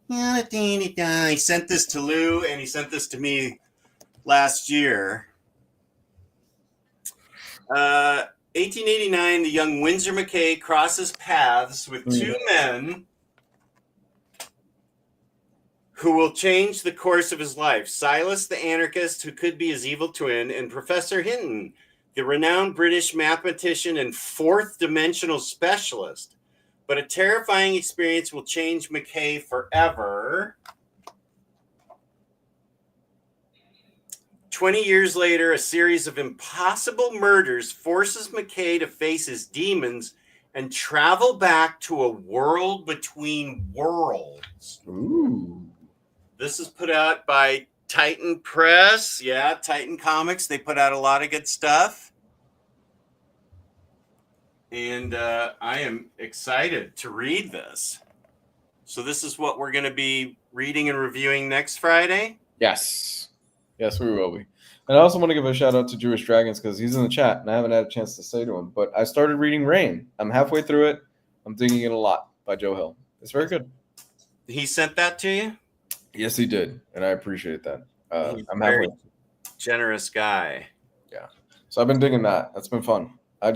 He sent this to Lou, and he sent this to me last year. 1889, the young Windsor McKay crosses paths with two men who will change the course of his life. Silas, the anarchist who could be his evil twin, and Professor Hinton, the renowned British mathematician and fourth dimensional specialist. But a terrifying experience will change McKay forever. 20 years later, a series of impossible murders forces McKay to face his demons and travel back to a world between worlds. Ooh. This is put out by Titan Press. Yeah, Titan Comics. They put out a lot of good stuff. And I am excited to read this. So this is what we're going to be reading and reviewing next Friday. Yes. Yes, we will be. And I also want to give a shout out to Jewish Dragons because he's in the chat and I haven't had a chance to say to him. But I started reading Rain. I'm halfway through it. I'm digging it a lot by Joe Hill. It's very good. He sent that to you? Yes, he did. And I appreciate that. He's I'm a very halfway. generous guy. Yeah. So I've been digging that. That's been fun. I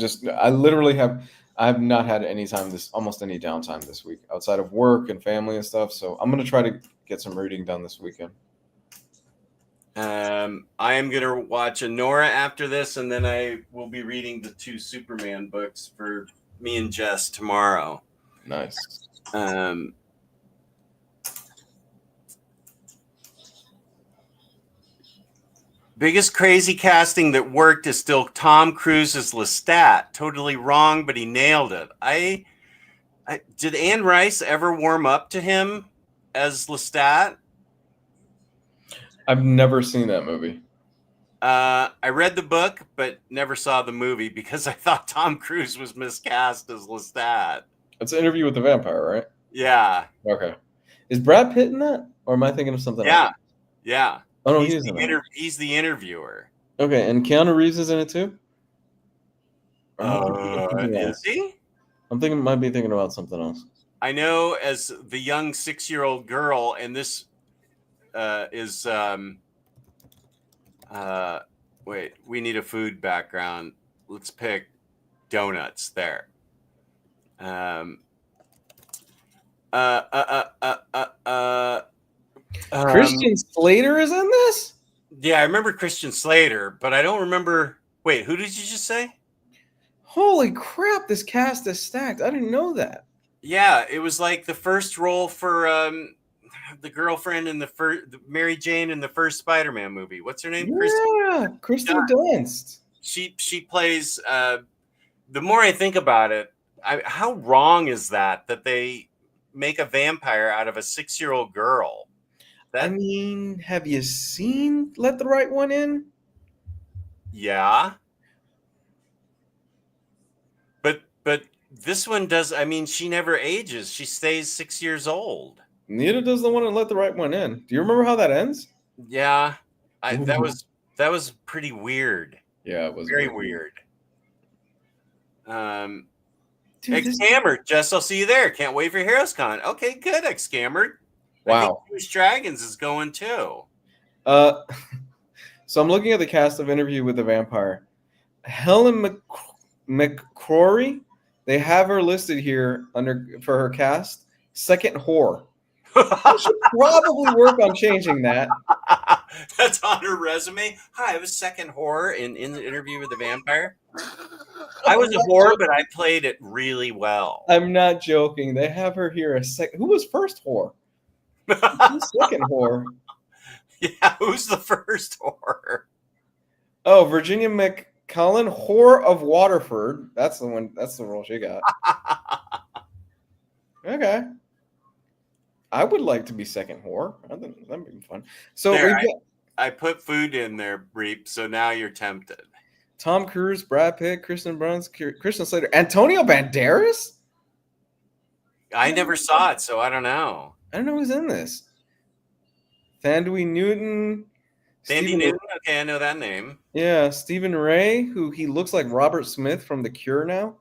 have not had any time almost any downtime this week outside of work and family and stuff. So I'm going to try to get some reading done this weekend. I am going to watch Nora after this, and then I will be reading the 2 Superman books for me and Jess tomorrow. Nice. Biggest crazy casting that worked is still Tom Cruise as Lestat. Totally wrong, but he nailed it. Did Anne Rice ever warm up to him as Lestat? I've never seen that movie. I read the book, but never saw the movie because I thought Tom Cruise was miscast as Lestat. It's an Interview with the Vampire, right? Yeah. Okay. Is Brad Pitt in that? Or am I thinking of something else? Yeah. Oh, no, he's the interviewer. Okay, and Keanu Reeves is in it too? Is he? Might be thinking about something else. I know as the young 6-year-old girl, and this is wait, we need a food background. Let's pick donuts there. Christian Slater is in this? Yeah, I remember Christian Slater, but I don't remember. Wait, who did you just say? Holy crap, this cast is stacked. I didn't know that. Yeah, it was like the first role for the girlfriend in the Mary Jane in the first Spider-Man movie. What's her name? Yeah, Kristen Dunst. She plays. The more I think about it, how wrong is that they make a vampire out of a 6-year-old girl? I mean, have you seen Let the Right One In? Yeah. But this one does. I mean, she never ages. She stays 6 years old. Neither does the one in Let the Right One In. Do you remember how that ends? Yeah, that was pretty weird. Yeah, it was very weird. Dude, X-Hammered, Jess, I'll see you there. Can't wait for Heroes Con. Okay, good, X-Hammered. Wow. I think Jewish Dragons is going too. So I'm looking at the cast of Interview with the Vampire. Helen McCrory, they have her listed here for her cast. Second whore. I should probably work on changing that. That's on her resume. Hi, I was second whore in the Interview with the Vampire. I was a whore, but I played it really well. I'm not joking. They have her here Who was first whore? Who's second whore? Yeah, who's the first whore? Oh, Virginia McCullen, whore of Waterford. That's the one. That's the role she got. Okay. I would like to be second whore. That'd be fun. So there, I put food in there, Reap. So now you're tempted. Tom Cruise, Brad Pitt, Kristen Slater, Antonio Banderas. I never saw it, so I don't know. I don't know who's in this. Thandie Newton. Thandie Newton. Okay, I know that name. Yeah, Stephen Ray, who he looks like Robert Smith from The Cure now.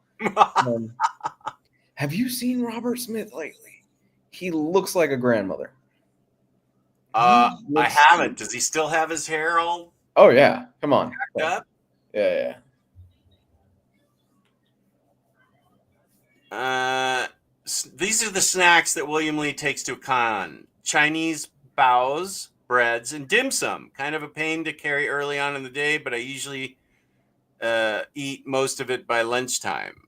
Have you seen Robert Smith lately? He looks like a grandmother. I haven't. Does he still have his hair all? Oh yeah, come on. Up? Yeah. These are the snacks that William Lee takes to a con: Chinese baos, breads, and dim sum. Kind of a pain to carry early on in the day, but I usually eat most of it by lunchtime.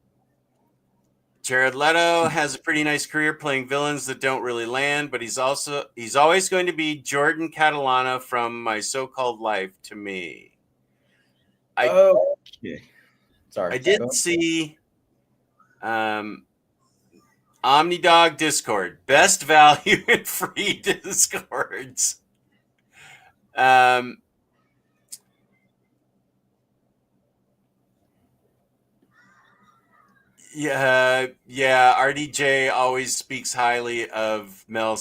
Jared Leto has a pretty nice career playing villains that don't really land, but he's always going to be Jordan Catalana from My So-Called Life to me. Okay. Sorry. I did see OmniDog Discord. Best value in free Discords. Yeah. RDJ always speaks highly of Mel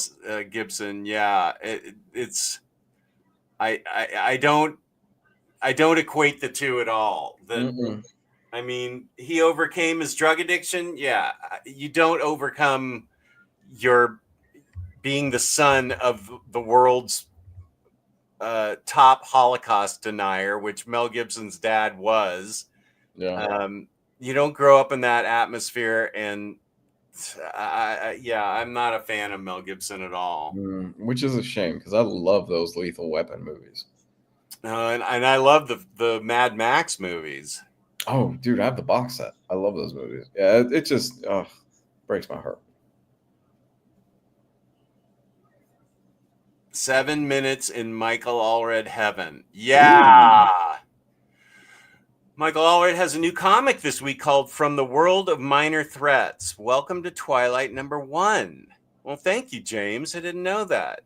Gibson. Yeah, it's I don't equate the two at all. I mean, he overcame his drug addiction. Yeah, you don't overcome your being the son of the world's top Holocaust denier, which Mel Gibson's dad was. Yeah. You don't grow up in that atmosphere, and I'm not a fan of Mel Gibson at all. Which is a shame because I love those Lethal Weapon movies. And I love the Mad Max movies. Oh, dude, I have the box set. I love those movies. Yeah, it just breaks my heart. 7 minutes in Michael Allred heaven. Yeah. Ooh. Michael Allred has a new comic this week called From the World of Minor Threats. Welcome to Twilight #1. Well, thank you, James. I didn't know that.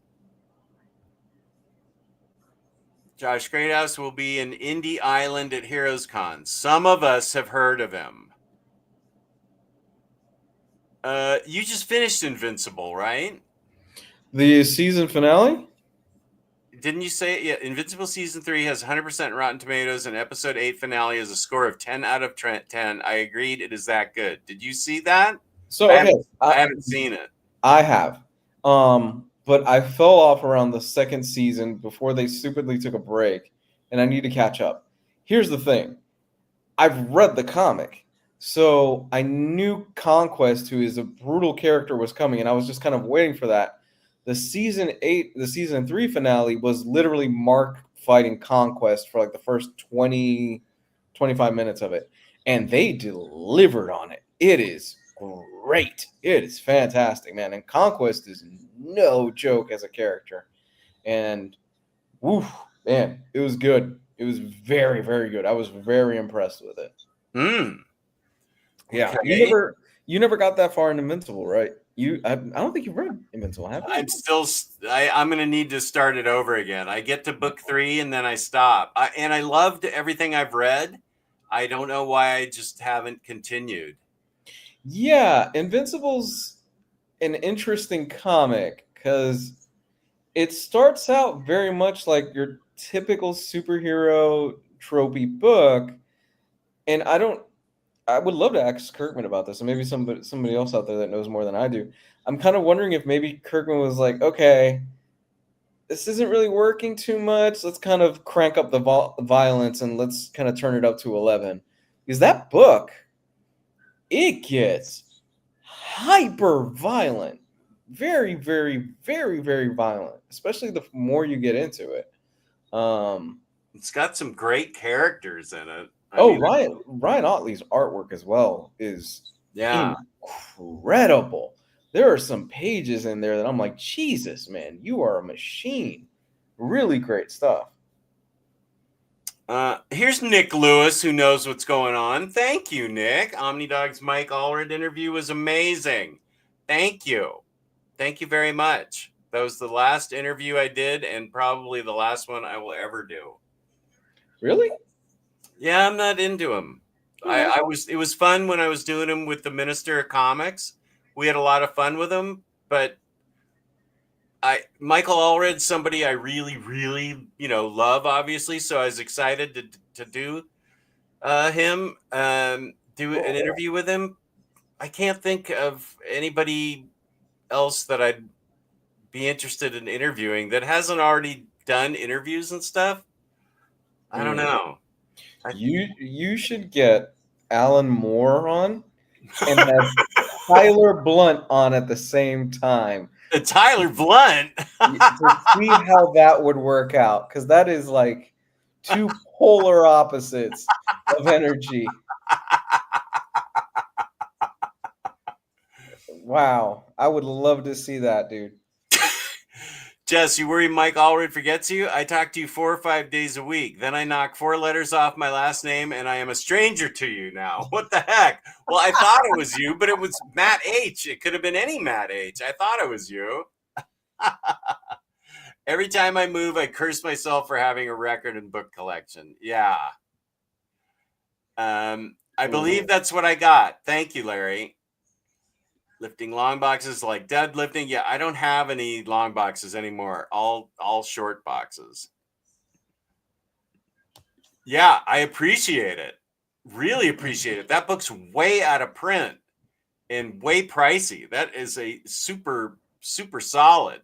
Josh Greathouse will be in Indie Island at Heroes Con. Some of us have heard of him. You just finished Invincible, right? The season finale? Didn't you say, yeah, Invincible Season 3 has 100% Rotten Tomatoes and Episode 8 finale has a score of 10 out of 10. I agreed it is that good. Did you see that? So, okay. I haven't seen it. I have. But I fell off around the second season before they stupidly took a break, and I need to catch up. Here's the thing. I've read the comic, so I knew Conquest, who is a brutal character, was coming, and I was just kind of waiting for that. The season 3 finale was literally Mark fighting Conquest for like the first 20, 25 minutes of it, and they delivered on it. It is great. It is fantastic, man. And Conquest is no joke as a character. And woof, man, it was good. It was very, very good. I was very impressed with it. Yeah. Okay. You never got that far in Invincible, right? I don't think you've read Invincible, have you? I'm going to need to start it over again. I get to book 3 and then I stop. And I loved everything I've read. I don't know why I just haven't continued. Yeah, Invincible's an interesting comic because it starts out very much like your typical superhero tropey book, and I would love to ask Kirkman about this, and maybe somebody else out there that knows more than I do. I'm kind of wondering if maybe Kirkman was like, okay, this isn't really working too much. Let's kind of crank up the violence and let's kind of turn it up to 11. Because that book, it gets hyper violent. Very, very, very, very violent, especially the more you get into it. It's got some great characters in it. Ryan Otley's artwork as well is incredible. There are some pages in there that I'm like, Jesus, man, you are a machine. Really great stuff. Here's Nick Lewis, who knows what's going on. Thank you, Nick. OmniDog's Mike Allred interview was amazing. Thank you. Thank you very much. That was the last interview I did and probably the last one I will ever do. Really? Yeah, I'm not into him. It was fun when I was doing him with the Minister of Comics. We had a lot of fun with him, but Michael Allred's somebody I really, really, love, obviously. So I was excited to do him, do an interview with him. I can't think of anybody else that I'd be interested in interviewing that hasn't already done interviews and stuff. I don't know. You should get Alan Moore on and have Tyler Blunt on at the same time. Tyler Blunt? To see how that would work out, because that is like two polar opposites of energy. Wow. I would love to see that, dude. Jess, you worry Mike Allred forgets you? I talk to you 4 or 5 days a week. Then I knock 4 letters off my last name, and I am a stranger to you now. What the heck? Well, I thought it was you, but it was Matt H. It could have been any Matt H. I thought it was you. Every time I move, I curse myself for having a record and book collection. Yeah. I believe that's what I got. Thank you, Larry. Lifting long boxes like deadlifting. Yeah, I don't have any long boxes anymore. All short boxes. Yeah, I appreciate it. Really appreciate it. That book's way out of print and way pricey. That is a super, super solid.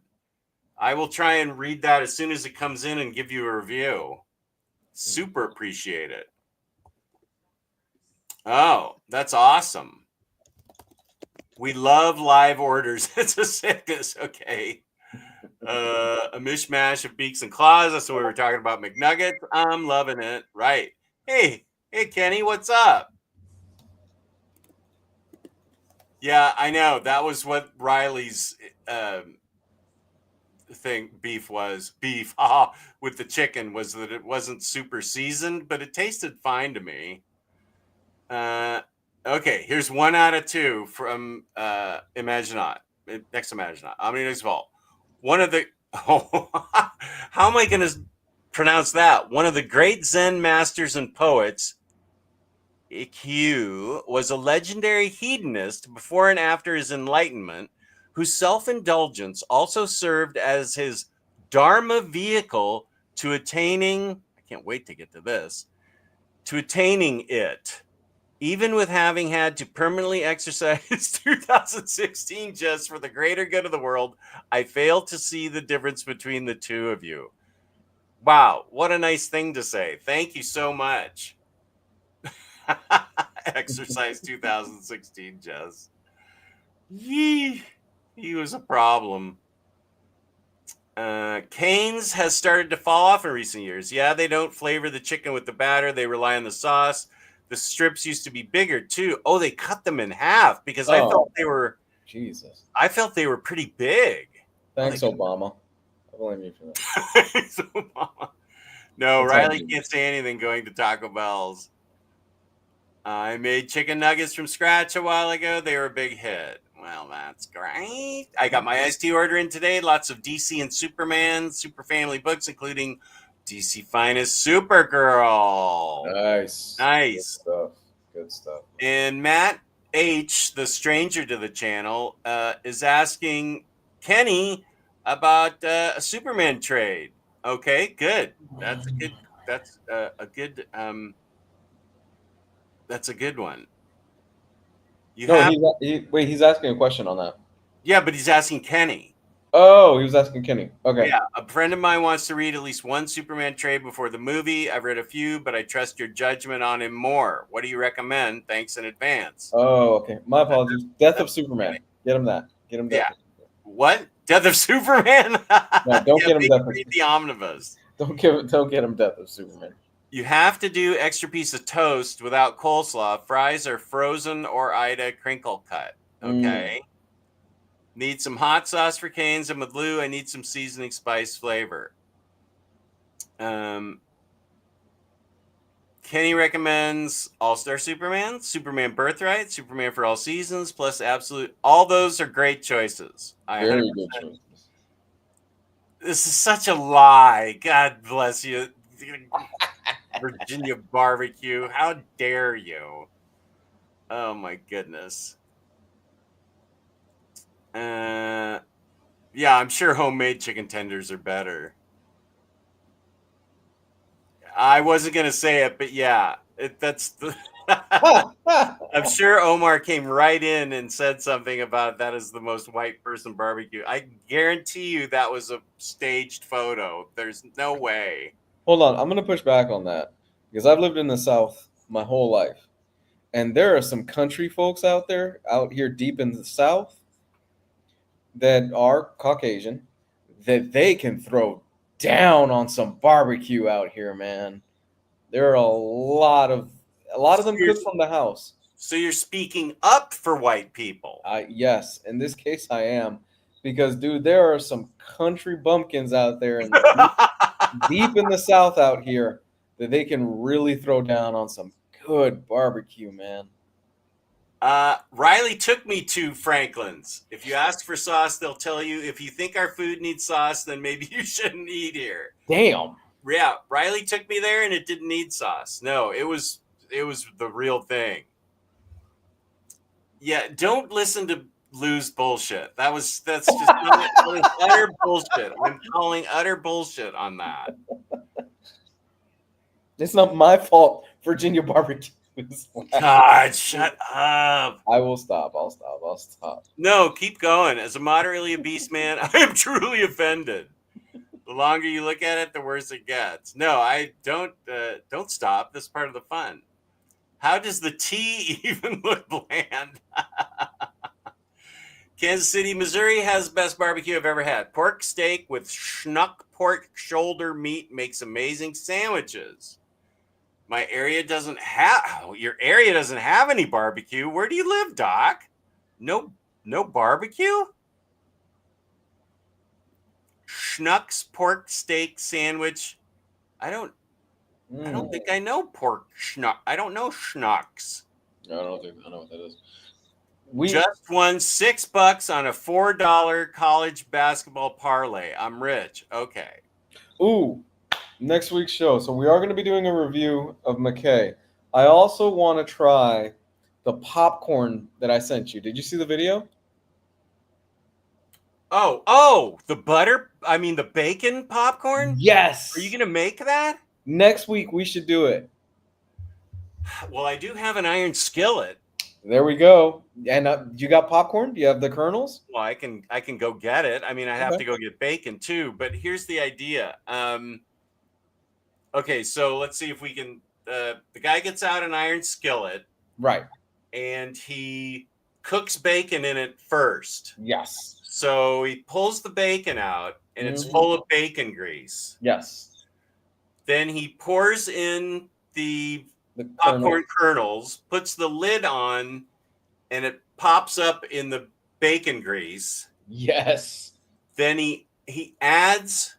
I will try and read that as soon as it comes in and give you a review. Super appreciate it. Oh, that's awesome. We love live orders. It's a sickness. Okay. A mishmash of beaks and claws. That's what we were talking about. McNuggets. I'm loving it. Right. Hey, Kenny, what's up? Yeah, I know. That was what Riley's beef with the chicken, was that it wasn't super seasoned, but it tasted fine to me. Okay, here's 1 out of 2 from Imaginaut. Next Imaginaut. Omni's Vault. One of the how am I going to pronounce that? One of the great Zen masters and poets, Ikkyu, was a legendary hedonist before and after his enlightenment, whose self-indulgence also served as his dharma vehicle to attaining, I can't wait to get to this, to attaining it. Even with having had to permanently exercise 2016 just for the greater good of the world, I fail to see the difference between the two of you. Wow, what a nice thing to say. Thank you so much. Exercise 2016, Jess. Yee, he was a problem. Cane's has started to fall off in recent years. Yeah, they don't flavor the chicken with the batter. They rely on the sauce. The strips used to be bigger too. Oh, they cut them in half because I felt they were. Jesus. I felt they were pretty big. Thanks, Obama. I blame you for that. No, Riley can't say anything going to Taco Bell's. I made chicken nuggets from scratch a while ago. They were a big hit. Well, that's great. I got my iced tea order in today. Lots of DC and Superman, Super Family books, including DC Finest Supergirl. Nice. Nice. Good stuff. And Matt H., the stranger to the channel, is asking Kenny about a Superman trade. Okay, good. That's a good. That's a good. That's a good one. He's asking a question on that. Yeah, but he's asking Kenny. Oh, he was asking Kenny. Okay. Yeah, a friend of mine wants to read at least one Superman trade before the movie. I've read a few, but I trust your judgment on him more. What do you recommend? Thanks in advance. Oh, okay. My apologies. Death of Superman. Get him that. Get him Death. Yeah. What? Death of Superman? No, don't get him Death of Read the omnibus. Don't get him Death of Superman. You have to do extra piece of toast without coleslaw. Fries are frozen or Ida crinkle cut. Okay. Need some hot sauce for Canes, and with Lou, I need some seasoning spice flavor. Kenny recommends All-Star Superman, Superman Birthright, Superman for All Seasons, plus Absolute. All those are great choices. Very good choices. This is such a lie. God bless you. Virginia barbecue. How dare you? Oh my goodness. Yeah, I'm sure homemade chicken tenders are better. I wasn't gonna say it, but yeah, that's the. I'm sure Omar came right in and said something about that is the most white person barbecue. I guarantee you that was a staged photo. There's no way. Hold on, I'm gonna push back on that because I've lived in the South my whole life, and there are some country folks out here deep in the South, that are Caucasian, that they can throw down on some barbecue out here, man. There are a lot of them cooked from the house. So you're speaking up for white people. Yes, in this case I am, because dude, there are some country bumpkins out there and deep in the South out here that they can really throw down on some good barbecue, man. Riley took me to Franklin's. If you ask for sauce, they'll tell you, if you think our food needs sauce, then maybe you shouldn't eat here. Damn. Yeah, Riley took me there and it didn't need sauce. No, it was the real thing. Yeah, don't listen to Lou's bullshit. That's just utter bullshit. I'm calling utter bullshit on that. It's not my fault. Virginia barbecue is last. God, shut up. I will stop. I'll stop. No, keep going. As a moderately obese man, I am truly offended. The longer you look at it, the worse it gets. No, I don't stop. This is part of the fun. How does the tea even look bland? Kansas City, Missouri has the best barbecue I've ever had. Pork steak with schnuck pork shoulder meat makes amazing sandwiches. My area doesn't have your area doesn't have any barbecue. Where do you live, Doc? No barbecue? Schnucks pork steak sandwich. I don't think I know pork schnuck. I don't know schnucks. I don't think I know what that is. Just won $6 on a $4 college basketball parlay. I'm rich. Okay. Ooh, next week's show. So we are going to be doing a review of McKay. I also want to try the popcorn that I sent you. Did you see the video? Oh, the bacon popcorn? Yes. Are you going to make that? Next week we should do it. Well, I do have an iron skillet. There we go. And you got popcorn? Do you have the kernels? Well, I can go get it. I mean, I have to go get bacon too. But here's the idea. Okay, so let's see if we can. The guy gets out an iron skillet, right? And he cooks bacon in it first. Yes. So he pulls the bacon out, and it's full of bacon grease. Yes. Then he pours in the popcorn kernels, puts the lid on, and it pops up in the bacon grease. Yes. Then he adds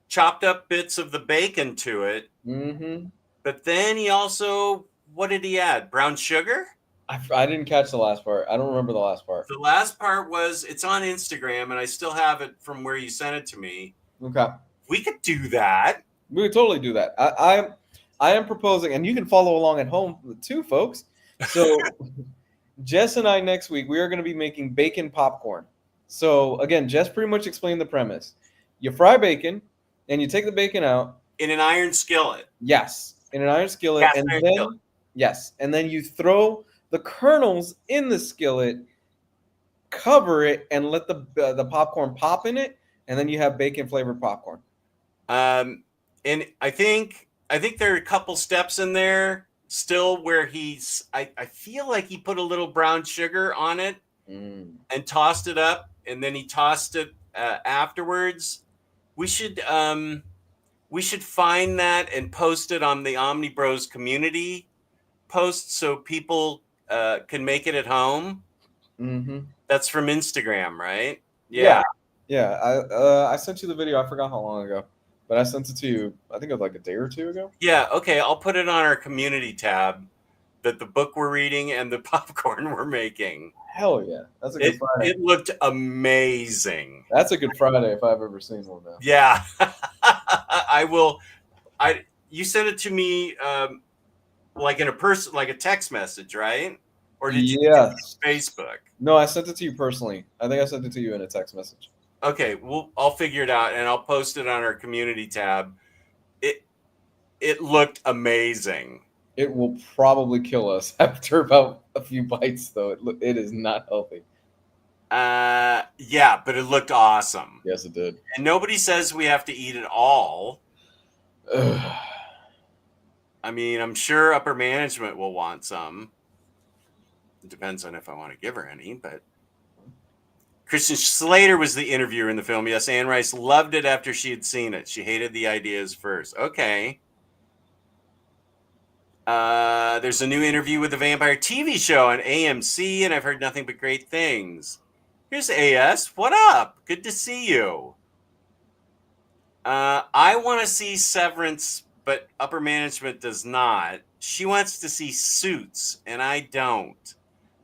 chopped up bits of the bacon to it. Mm-hmm. But then he also, what did he add? Brown sugar? I didn't catch the last part. I don't remember the last part. The last part was, it's on Instagram, and I still have it from where you sent it to me. Okay. We could do that. We could totally do that. I am proposing, and you can follow along at home too, folks. So Jess and I next week, we are going to be making bacon popcorn. So again, Jess pretty much explained the premise. You fry bacon, and you take the bacon out. In an iron skillet. Yes, in an iron skillet. And then you throw the kernels in the skillet, cover it, and let the popcorn pop in it, and then you have bacon flavored popcorn. And I think there are a couple steps in there still where I feel like he put a little brown sugar on it and tossed it up, and then he tossed it afterwards. We should find that and post it on the OmniBros community post so people can make it at home. Mm-hmm. That's from Instagram, right? Yeah. I sent you the video. I forgot how long ago, but I sent it to you. I think it was like a day or two ago. Yeah. Okay. I'll put it on our community tab. That the book we're reading and the popcorn we're making. Hell yeah, that's a good Friday. It looked amazing. That's a good Friday if I've ever seen one. Now. Yeah, I will. You sent it to me like in a text message, right? Or did you send it on Facebook? No, I sent it to you personally. I think I sent it to you in a text message. Okay, I'll figure it out and I'll post it on our community tab. It looked amazing. It will probably kill us after about a few bites, though. It is not healthy. Yeah, but it looked awesome. Yes, it did. And nobody says we have to eat it all. I mean, I'm sure upper management will want some. It depends on if I want to give her any, but Christian Slater was the interviewer in the film. Yes, Anne Rice loved it after she had seen it. She hated the ideas first. Okay. There's a new interview with the vampire TV show on AMC, and I've heard nothing but great things. Here's AS. What up? Good to see you. I want to see Severance, but upper management does not. She wants to see Suits, and I don't.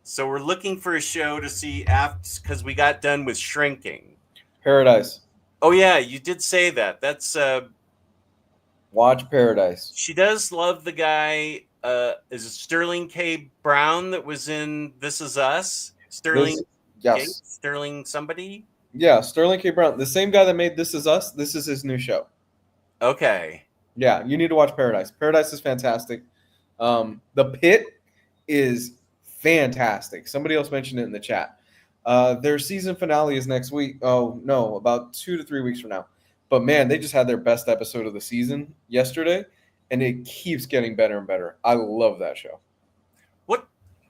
So we're looking for a show to see after, because we got done with Shrinking. Paradise. Oh, yeah, you did say that. That's... Watch Paradise. She does love the guy. Is it Sterling K. Brown that was in This Is Us? Sterling somebody? Yeah, Sterling K. Brown. The same guy that made This Is Us. This is his new show. Okay. Yeah, you need to watch Paradise. Paradise is fantastic. The Pit is fantastic. Somebody else mentioned it in the chat. Their season finale is next week. Oh no, about 2 to 3 weeks from now. But man, they just had their best episode of the season yesterday, and it keeps getting better and better. I love that show.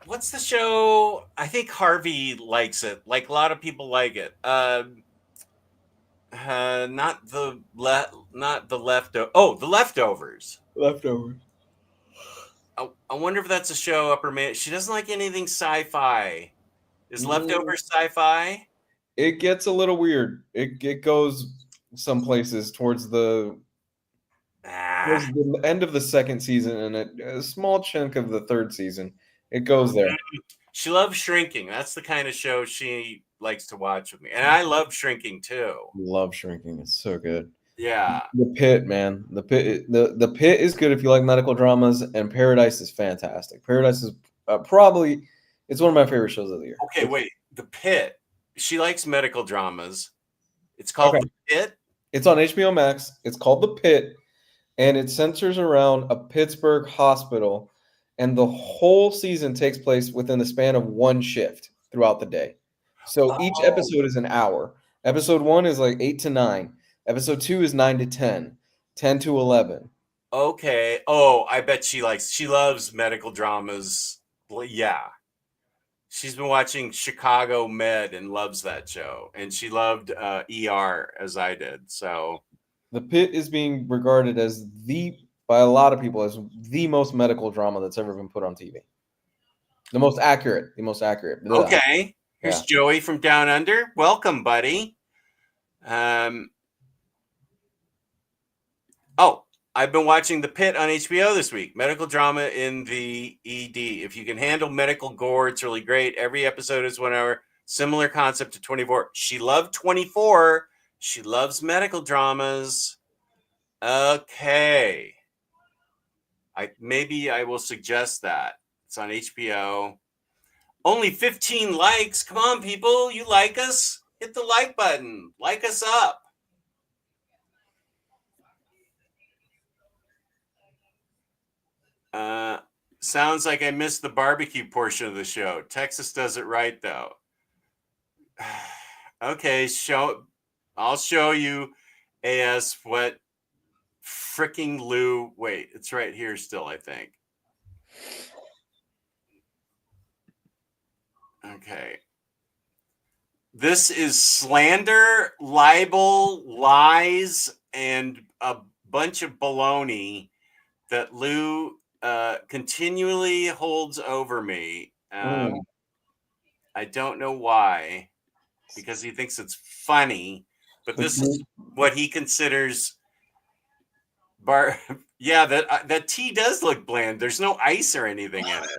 What's the show? I think Harvey likes it. Like a lot of people like it. Not the leftovers. Oh, the leftovers. Leftovers. I wonder if that's a show upper man. She doesn't like anything sci-fi. Is leftovers sci-fi? It gets a little weird. It goes some places towards the end of the second season and a small chunk of the third season. It goes there. She loves Shrinking. That's the kind of show she likes to watch with me. And I love Shrinking too. Love Shrinking. It's so good. Yeah. The Pit, man. The Pit is good if you like medical dramas, and Paradise is fantastic. Paradise is probably it's one of my favorite shows of the year. Okay, wait. The Pit. She likes medical dramas. It's called The Pit. It's on HBO Max. It's called The Pit, and it centers around a Pittsburgh hospital, and the whole season takes place within the span of one shift throughout the day. So each episode is an hour. Episode 1 is like 8 to 9. Episode 2 is 9 to 10, 10 to 11. Okay. Oh, I bet she loves medical dramas. Well, yeah. She's been watching Chicago Med and loves that show. And she loved ER as I did. So The Pit is being regarded as by a lot of people as the most medical drama that's ever been put on TV. The most accurate. okay. Here's Joey from Down Under. Welcome, buddy. I've been watching The Pit on HBO this week. Medical drama in the ED. If you can handle medical gore, it's really great. Every episode is 1 hour. Similar concept to 24. She loved 24. She loves medical dramas. Okay. Maybe I will suggest that. It's on HBO. Only 15 likes. Come on, people. You like us? Hit the like button. Like us up. Sounds like I missed the barbecue portion of the show. Texas does it right, though. Okay, I'll show you, AS, what fricking Lou. Wait, it's right here still, I think. Okay. This is slander, libel, lies, and a bunch of baloney that Lou continually holds over me. I don't know why, because he thinks it's funny, but this is what he considers yeah, that tea does look bland. There's no ice or anything in it.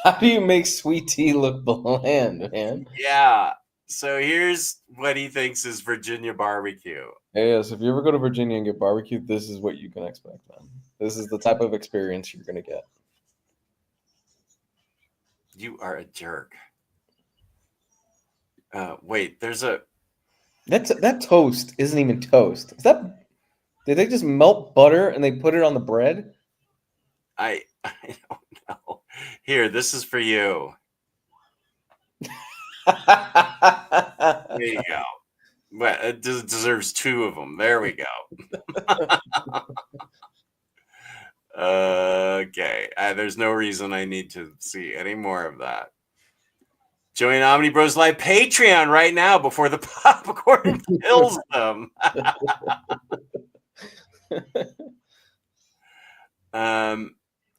How do you make sweet tea look bland, man? Yeah. So here's what he thinks is Virginia barbecue. Yes, if you ever go to Virginia and get barbecue, this is what you can expect, man. This is the type of experience you're going to get. You are a jerk. Wait, there's that toast isn't even toast. Did they just melt butter and they put it on the bread? I don't know. Here, this is for you. There you go. But it deserves 2 of them. There we go. Okay. There's no reason I need to see any more of that. Join OmniBros Live Patreon right now before the popcorn kills them.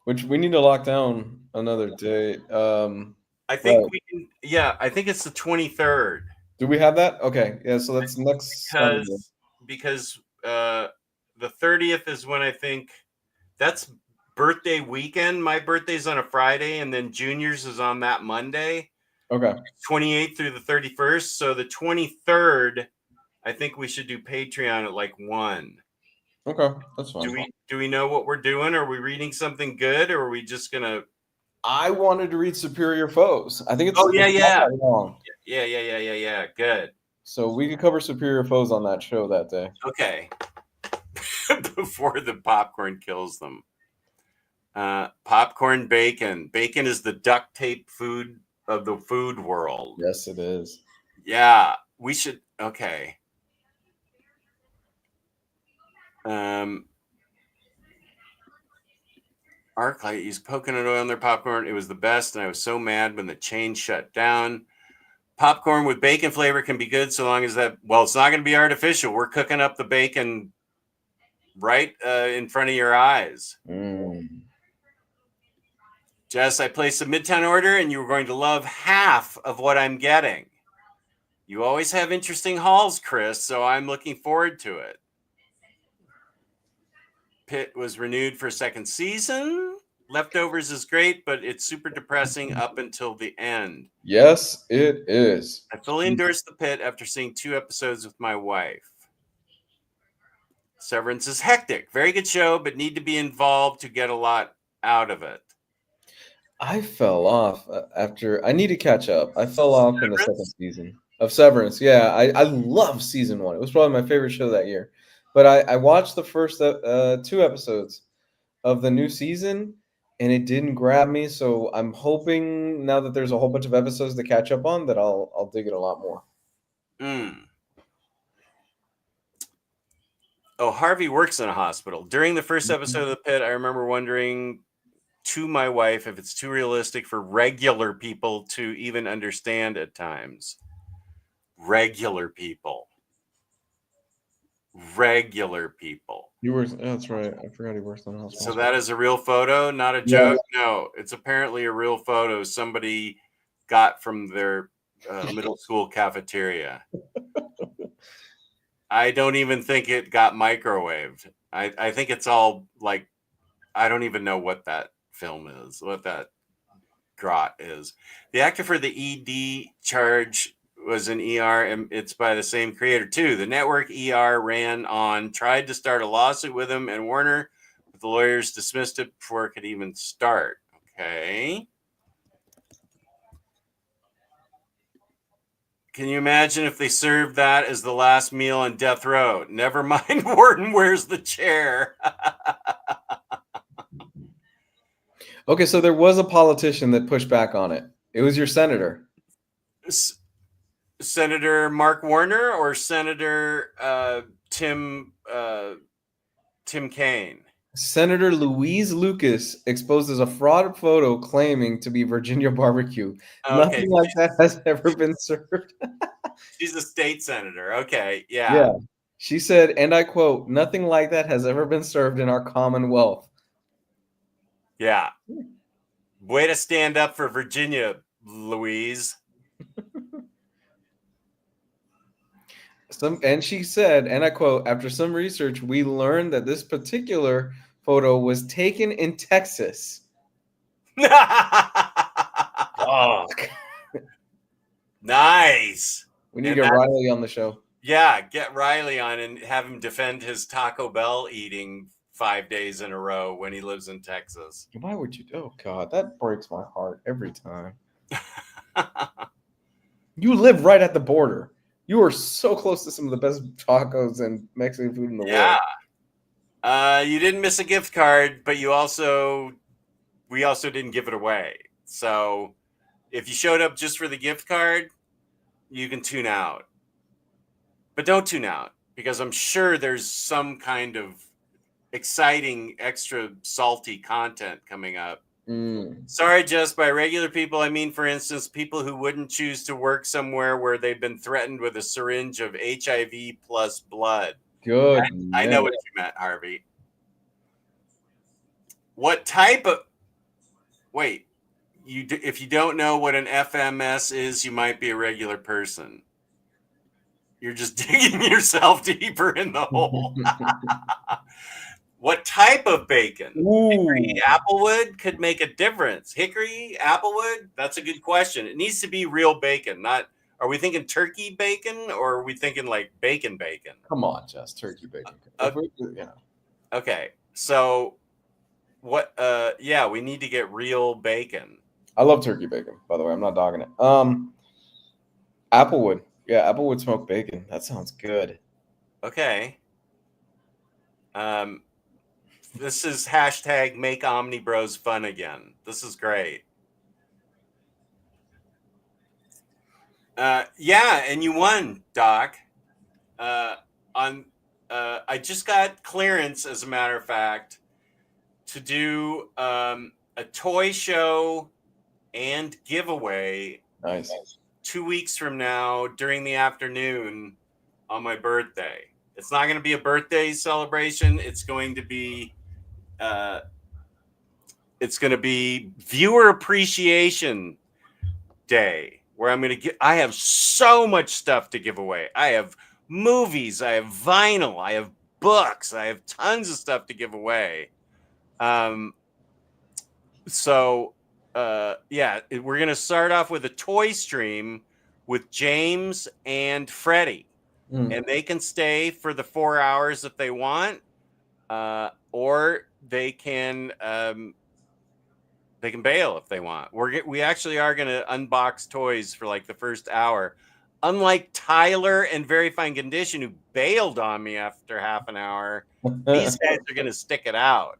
Which we need to lock down another date. I think we can. Yeah, I think it's the 23rd. Do we have that? Okay. Yeah, so that's next because the 30th is when I think that's birthday weekend. My birthday's on a Friday, and then Junior's is on that Monday. Okay. 28th through the 31st. So the 23rd, I think we should do Patreon at like 1. Okay, that's fine. Do we know what we're doing? Are we reading something good, or are we just gonna? I wanted to read Superior Foes. I think it's long. Yeah. Good. So we could cover Superior Foes on that show that day. Okay. before the popcorn kills them. Popcorn bacon. Bacon is the duct tape food of the food world. Yes, it is. Yeah, we should. Okay. ArcLight used coconut oil on their popcorn. It was the best, and I was so mad when the chain shut down. Popcorn with bacon flavor can be good so long as that. Well, it's not going to be artificial. We're cooking up the bacon right in front of your eyes. Jess, I placed a Midtown order, and you were going to love half of what I'm getting. You always have interesting hauls, Chris, so I'm looking forward to it. Pitt was renewed for a second season. Leftovers is great, but it's super depressing up until the end. Yes, it is. I fully endorse The Pit after seeing 2 episodes with my wife. Severance is hectic. Very good show, but need to be involved to get a lot out of it. I fell off after. I need to catch up. I fell off in the second season of Severance. Yeah, I love season 1. It was probably my favorite show that year. But I watched the first 2 episodes of the new season, and it didn't grab me. So I'm hoping now that there's a whole bunch of episodes to catch up on that I'll dig it a lot more. Oh, Harvey works in a hospital. During the first episode of The Pit, I remember wondering to my wife if it's too realistic for regular people to even understand at times. Regular people. That's right. I forgot he works in a hospital. So that is a real photo, not a joke? Yeah. No, it's apparently a real photo somebody got from their middle school cafeteria. I don't even think it got microwaved. I think it's all like, I don't even know what that film is, what that grot is. The actor for the ED charge was an ER, and it's by the same creator too. The network ER ran on, tried to start a lawsuit with him and Warner, but the lawyers dismissed it before it could even start. Okay. Can you imagine if they served that as the last meal on death row? Never mind, Warden, where's the chair? Okay, so there was a politician that pushed back on it. It was your senator. Senator Mark Warner or Senator Tim Kaine? Senator Louise Lucas exposes a fraud photo claiming to be Virginia barbecue. Okay. Nothing like that has ever been served. She's a state senator. Okay, yeah. She said, and I quote, "Nothing like that has ever been served in our Commonwealth." Yeah. Way to stand up for Virginia, Louise. And she said, and I quote, "After some research, we learned that this particular photo was taken in Texas." Fuck. Nice. We need to get Riley on the show. Yeah, get Riley on and have him defend his Taco Bell eating 5 days in a row when he lives in Texas. Why would you? Oh, God, that breaks my heart every time. You live right at the border. You are so close to some of the best tacos and Mexican food in the world. Yeah. You didn't miss a gift card, but we also didn't give it away. So if you showed up just for the gift card, you can tune out. But don't tune out, because I'm sure there's some kind of exciting, extra salty content coming up. Sorry, just by regular people, I mean, for instance, people who wouldn't choose to work somewhere where they've been threatened with a syringe of HIV plus blood. Good. I know what you meant, Harvey. What type of... Wait, if you don't know what an FMS is, you might be a regular person. You're just digging yourself deeper in the hole. What type of bacon? Hickory, applewood could make a difference. Hickory, applewood, that's a good question. It needs to be real bacon, not... Are we thinking turkey bacon, or are we thinking like bacon? Come on, just turkey bacon. Okay, so what? Yeah, we need to get real bacon. I love turkey bacon, by the way. I'm not dogging it. Applewood. Yeah, applewood smoked bacon. That sounds good. Okay. This is hashtag make OmniBros fun again. This is great. Yeah, and you won, Doc. I just got clearance, as a matter of fact, to do a toy show and giveaway Nice. 2 weeks from now during the afternoon on my birthday. It's not going to be a birthday celebration. It's going to be viewer appreciation day, where I'm going to get. I have so much stuff to give away. I have movies, I have vinyl, I have books, I have tons of stuff to give away. So yeah, we're going to start off with a toy stream with James and Freddie. And they can stay for the 4 hours if they want, or they can bail if they want. We actually are going to unbox toys for like the first hour. Unlike Tyler and Very Fine Condition, who bailed on me after half an hour, these guys are going to stick it out.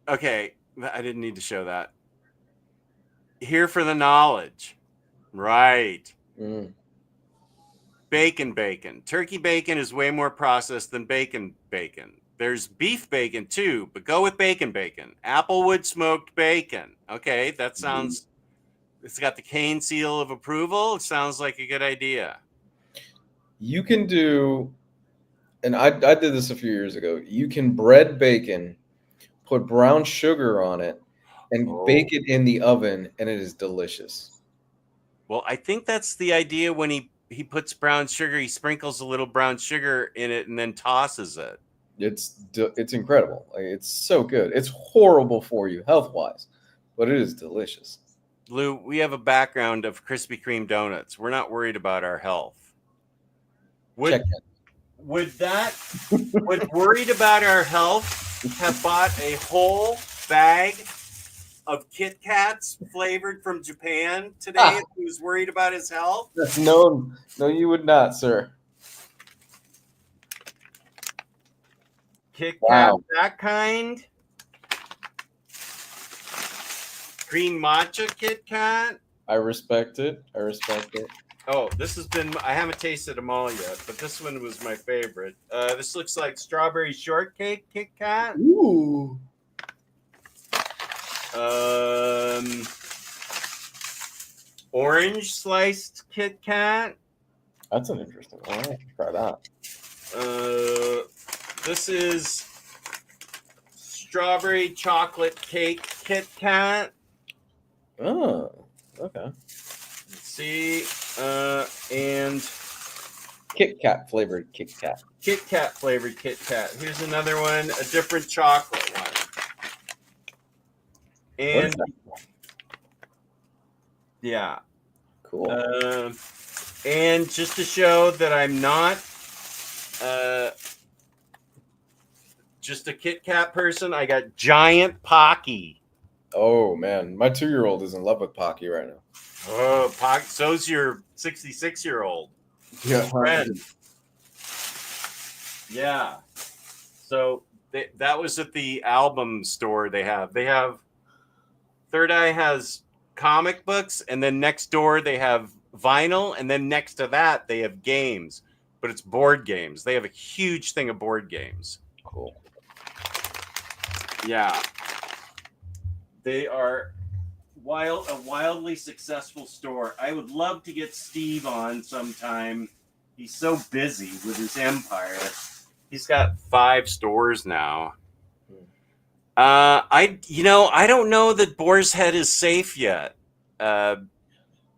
Okay, I didn't need to show that. Here for the knowledge. Right. Bacon. Turkey bacon is way more processed than bacon. There's beef bacon too, but go with bacon. Applewood smoked bacon. Okay, that sounds, it's got the Cane seal of approval. It sounds like a good idea. You can do, and I did this a few years ago. You can bread bacon, put brown sugar on it, and bake it in the oven, and it is delicious. Well, I think that's the idea. When he puts brown sugar, he sprinkles a little brown sugar in it and then tosses it. It's incredible. Like, it's so good. It's horrible for you health-wise, but it is delicious. Lou, we have a background of Krispy Kreme donuts. We're not worried about our health. Would worried about our health have bought a whole bag of Kit Kats flavored from Japan today if he was worried about his health? No, you would not, sir. Kit Kat, that kind. Green matcha Kit Kat. I respect it. Oh, this has been, I haven't tasted them all yet, but this one was my favorite. This looks like strawberry shortcake Kit Kat. Ooh. Orange sliced Kit Kat. That's an interesting one. I'll try that. This is strawberry chocolate cake Kit Kat. Oh, okay. Let's see, and Kit Kat flavored Kit Kat. Kit Kat flavored Kit Kat. Here's another one, a different chocolate one. And yeah, cool. And just to show that I'm not just a Kit Kat person, I got giant Pocky. Oh man, my 2-year-old is in love with Pocky right now. Oh, Pocky! So's your 66-year-old friend. Yeah. So that was at the album store. They have Third Eye has comic books, and then next door they have vinyl, and then next to that they have games, but it's board games. They have a huge thing of board games. Cool. Yeah. They are a wildly successful store. I would love to get Steve on sometime. He's so busy with his empire. He's got 5 stores now. I don't know that Boar's Head is safe yet.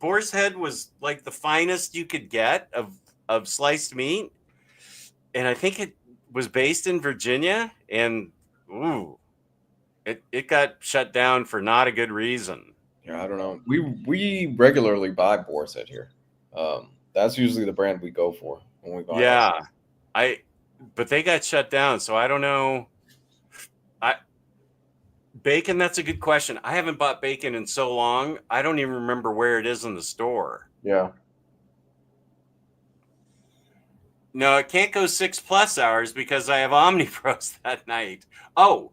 Boar's Head was like the finest you could get of sliced meat, and I think it was based in Virginia, and it got shut down for not a good reason. Yeah, I don't know. We regularly buy Boar's Head here. That's usually the brand we go for when we buy. Yeah, but they got shut down, so I don't know. Bacon, that's a good question. I haven't bought bacon in so long. I don't even remember where it is in the store. Yeah. No, it can't go 6+ hours because I have OmniBros that night. Oh,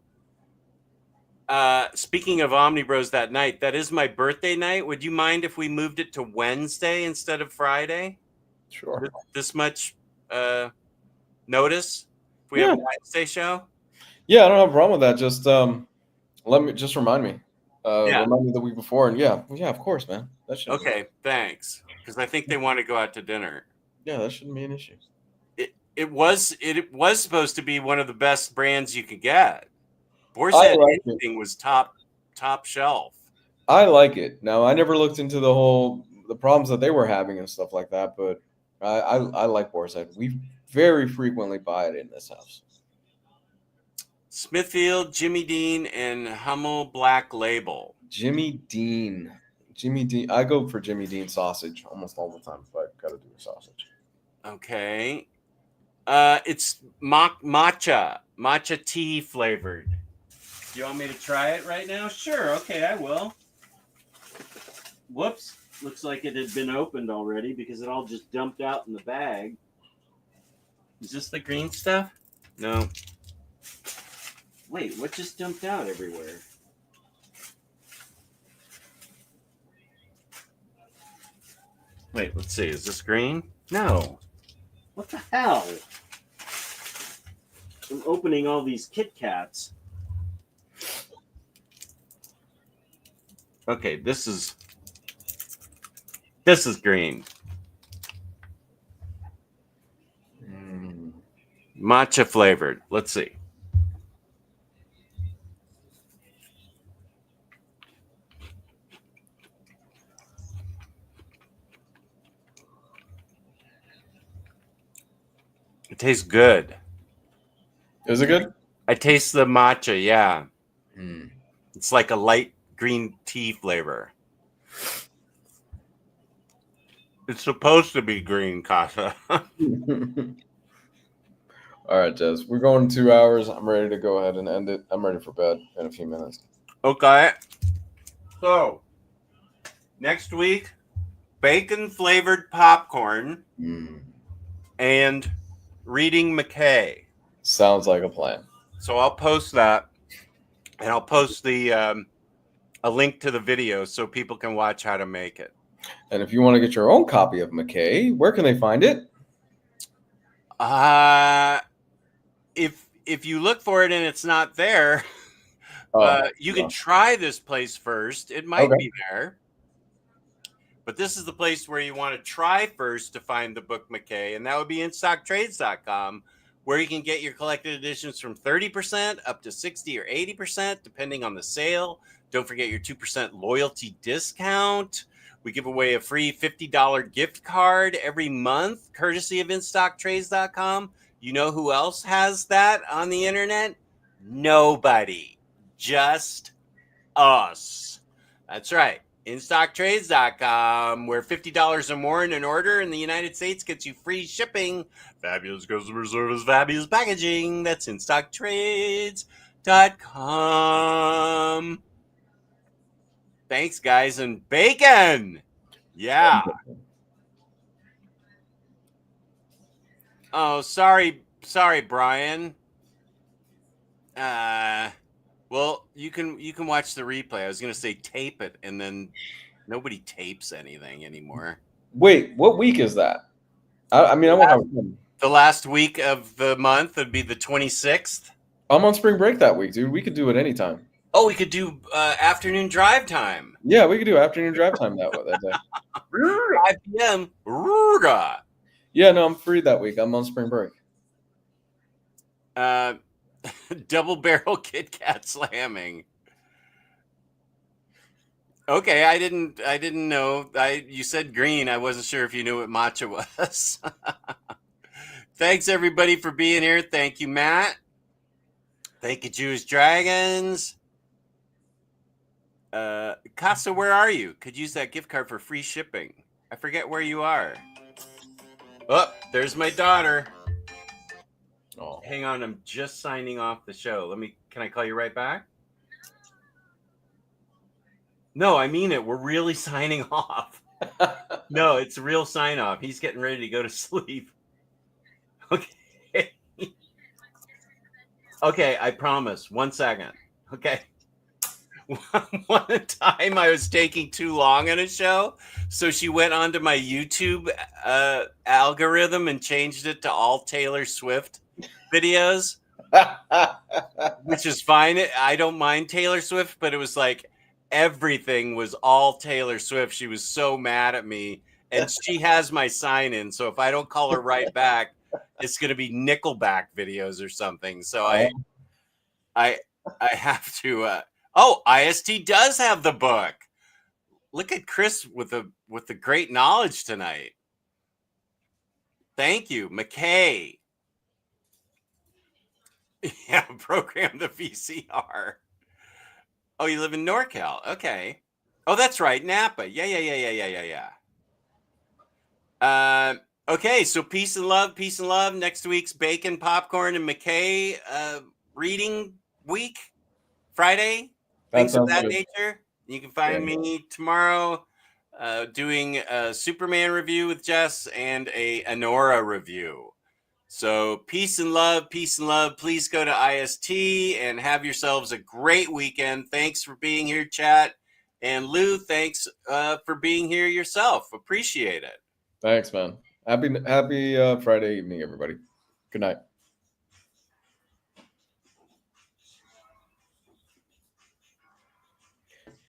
speaking of OmniBros that night, that is my birthday night. Would you mind if we moved it to Wednesday instead of Friday? Sure. This much notice? If we Yeah. have a Wednesday show? Yeah, I don't have a problem with that. Just remind me. Yeah. Remind me the week before, and yeah, of course, man. That should. Okay, thanks. Because I think they want to go out to dinner. Yeah, that shouldn't be an issue. It was supposed to be one of the best brands you could get. Boar's I Head like it. anything was top shelf. I like it. Now, I never looked into the problems that they were having and stuff like that, but I like Boar's Head. We very frequently buy it in this house. Smithfield, Jimmy Dean, and Hummel Black Label. Jimmy Dean. I go for Jimmy Dean sausage almost all the time if I gotta do a sausage. Okay. It's matcha tea flavored. Do you want me to try it right now? Sure. Okay, I will. Whoops. Looks like it had been opened already because it all just dumped out in the bag. Is this the green stuff? No. Wait, what just dumped out everywhere? Wait, let's see. Is this green? No. What the hell? I'm opening all these Kit Kats. Okay, this is green. Matcha flavored. Let's see. It tastes good. Is it good? I taste the matcha, yeah. Mm. It's like a light green tea flavor. It's supposed to be green, Casa. All right, Jez. We're going 2 hours. I'm ready to go ahead and end it. I'm ready for bed in a few minutes. Okay. So, next week, bacon flavored popcorn and reading McKay. Sounds like a plan. So I'll post that, and I'll post the a link to the video so people can watch how to make it. And if you want to get your own copy of McKay, where can they find it? If you look for it and it's not there, you can try this place first. It might be there. But this is the place where you want to try first to find the book McKay, and that would be InStockTrades.com, where you can get your collected editions from 30% up to 60 or 80%, depending on the sale. Don't forget your 2% loyalty discount. We give away a free $50 gift card every month, courtesy of InStockTrades.com. You know who else has that on the internet? Nobody. Just us. That's right. InStockTrades.com, where $50 or more in an order in the United States gets you free shipping. Fabulous customer service, fabulous packaging. That's InStockTrades.com. Thanks, guys, and bacon. Yeah. Oh, sorry, Brian. Well, you can watch the replay. I was gonna say tape it, and then nobody tapes anything anymore. Wait, what week is that? I mean, I won't have the last week of the month would be the 26th. I'm on spring break that week, dude. We could do it anytime. Oh, we could do afternoon drive time. Yeah, we could do afternoon drive time that day. 5 p.m. Yeah, no, I'm free that week. I'm on spring break. Double barrel Kit Kat slamming. Okay, I didn't know. You said green. I wasn't sure if you knew what matcha was. Thanks everybody for being here. Thank you, Matt. Thank you, Jewish Dragons. Casa, where are you? Could use that gift card for free shipping. I forget where you are. Oh, there's my daughter. Oh. Hang on, I'm just signing off the show. Can I call you right back? No, I mean it. We're really signing off. No, it's a real sign off. He's getting ready to go to sleep. Okay. Okay, I promise. 1 second. Okay. One time I was taking too long on a show, so she went onto my YouTube algorithm and changed it to all Taylor Swift videos, which is fine. I don't mind Taylor Swift, but it was like everything was all Taylor Swift. She was so mad at me, and she has my sign in, so if I don't call her right back, it's going to be Nickelback videos or something. So I have to. Oh, IST does have the book. Look at Chris with the great knowledge tonight. Thank you, McKay. Yeah, program the VCR. Oh, you live in NorCal. Okay. Oh, that's right, Napa. Yeah. Okay, so peace and love, peace and love. Next week's Bacon, Popcorn, and McKay reading week, Friday, things of that nature. You can find me tomorrow doing a Superman review with Jess and a Anora review. So peace and love, peace and love. Please go to IST and have yourselves a great weekend. Thanks for being here, chat. And Lou, thanks for being here yourself. Appreciate it. Thanks, man. Happy Friday evening, everybody. Good night.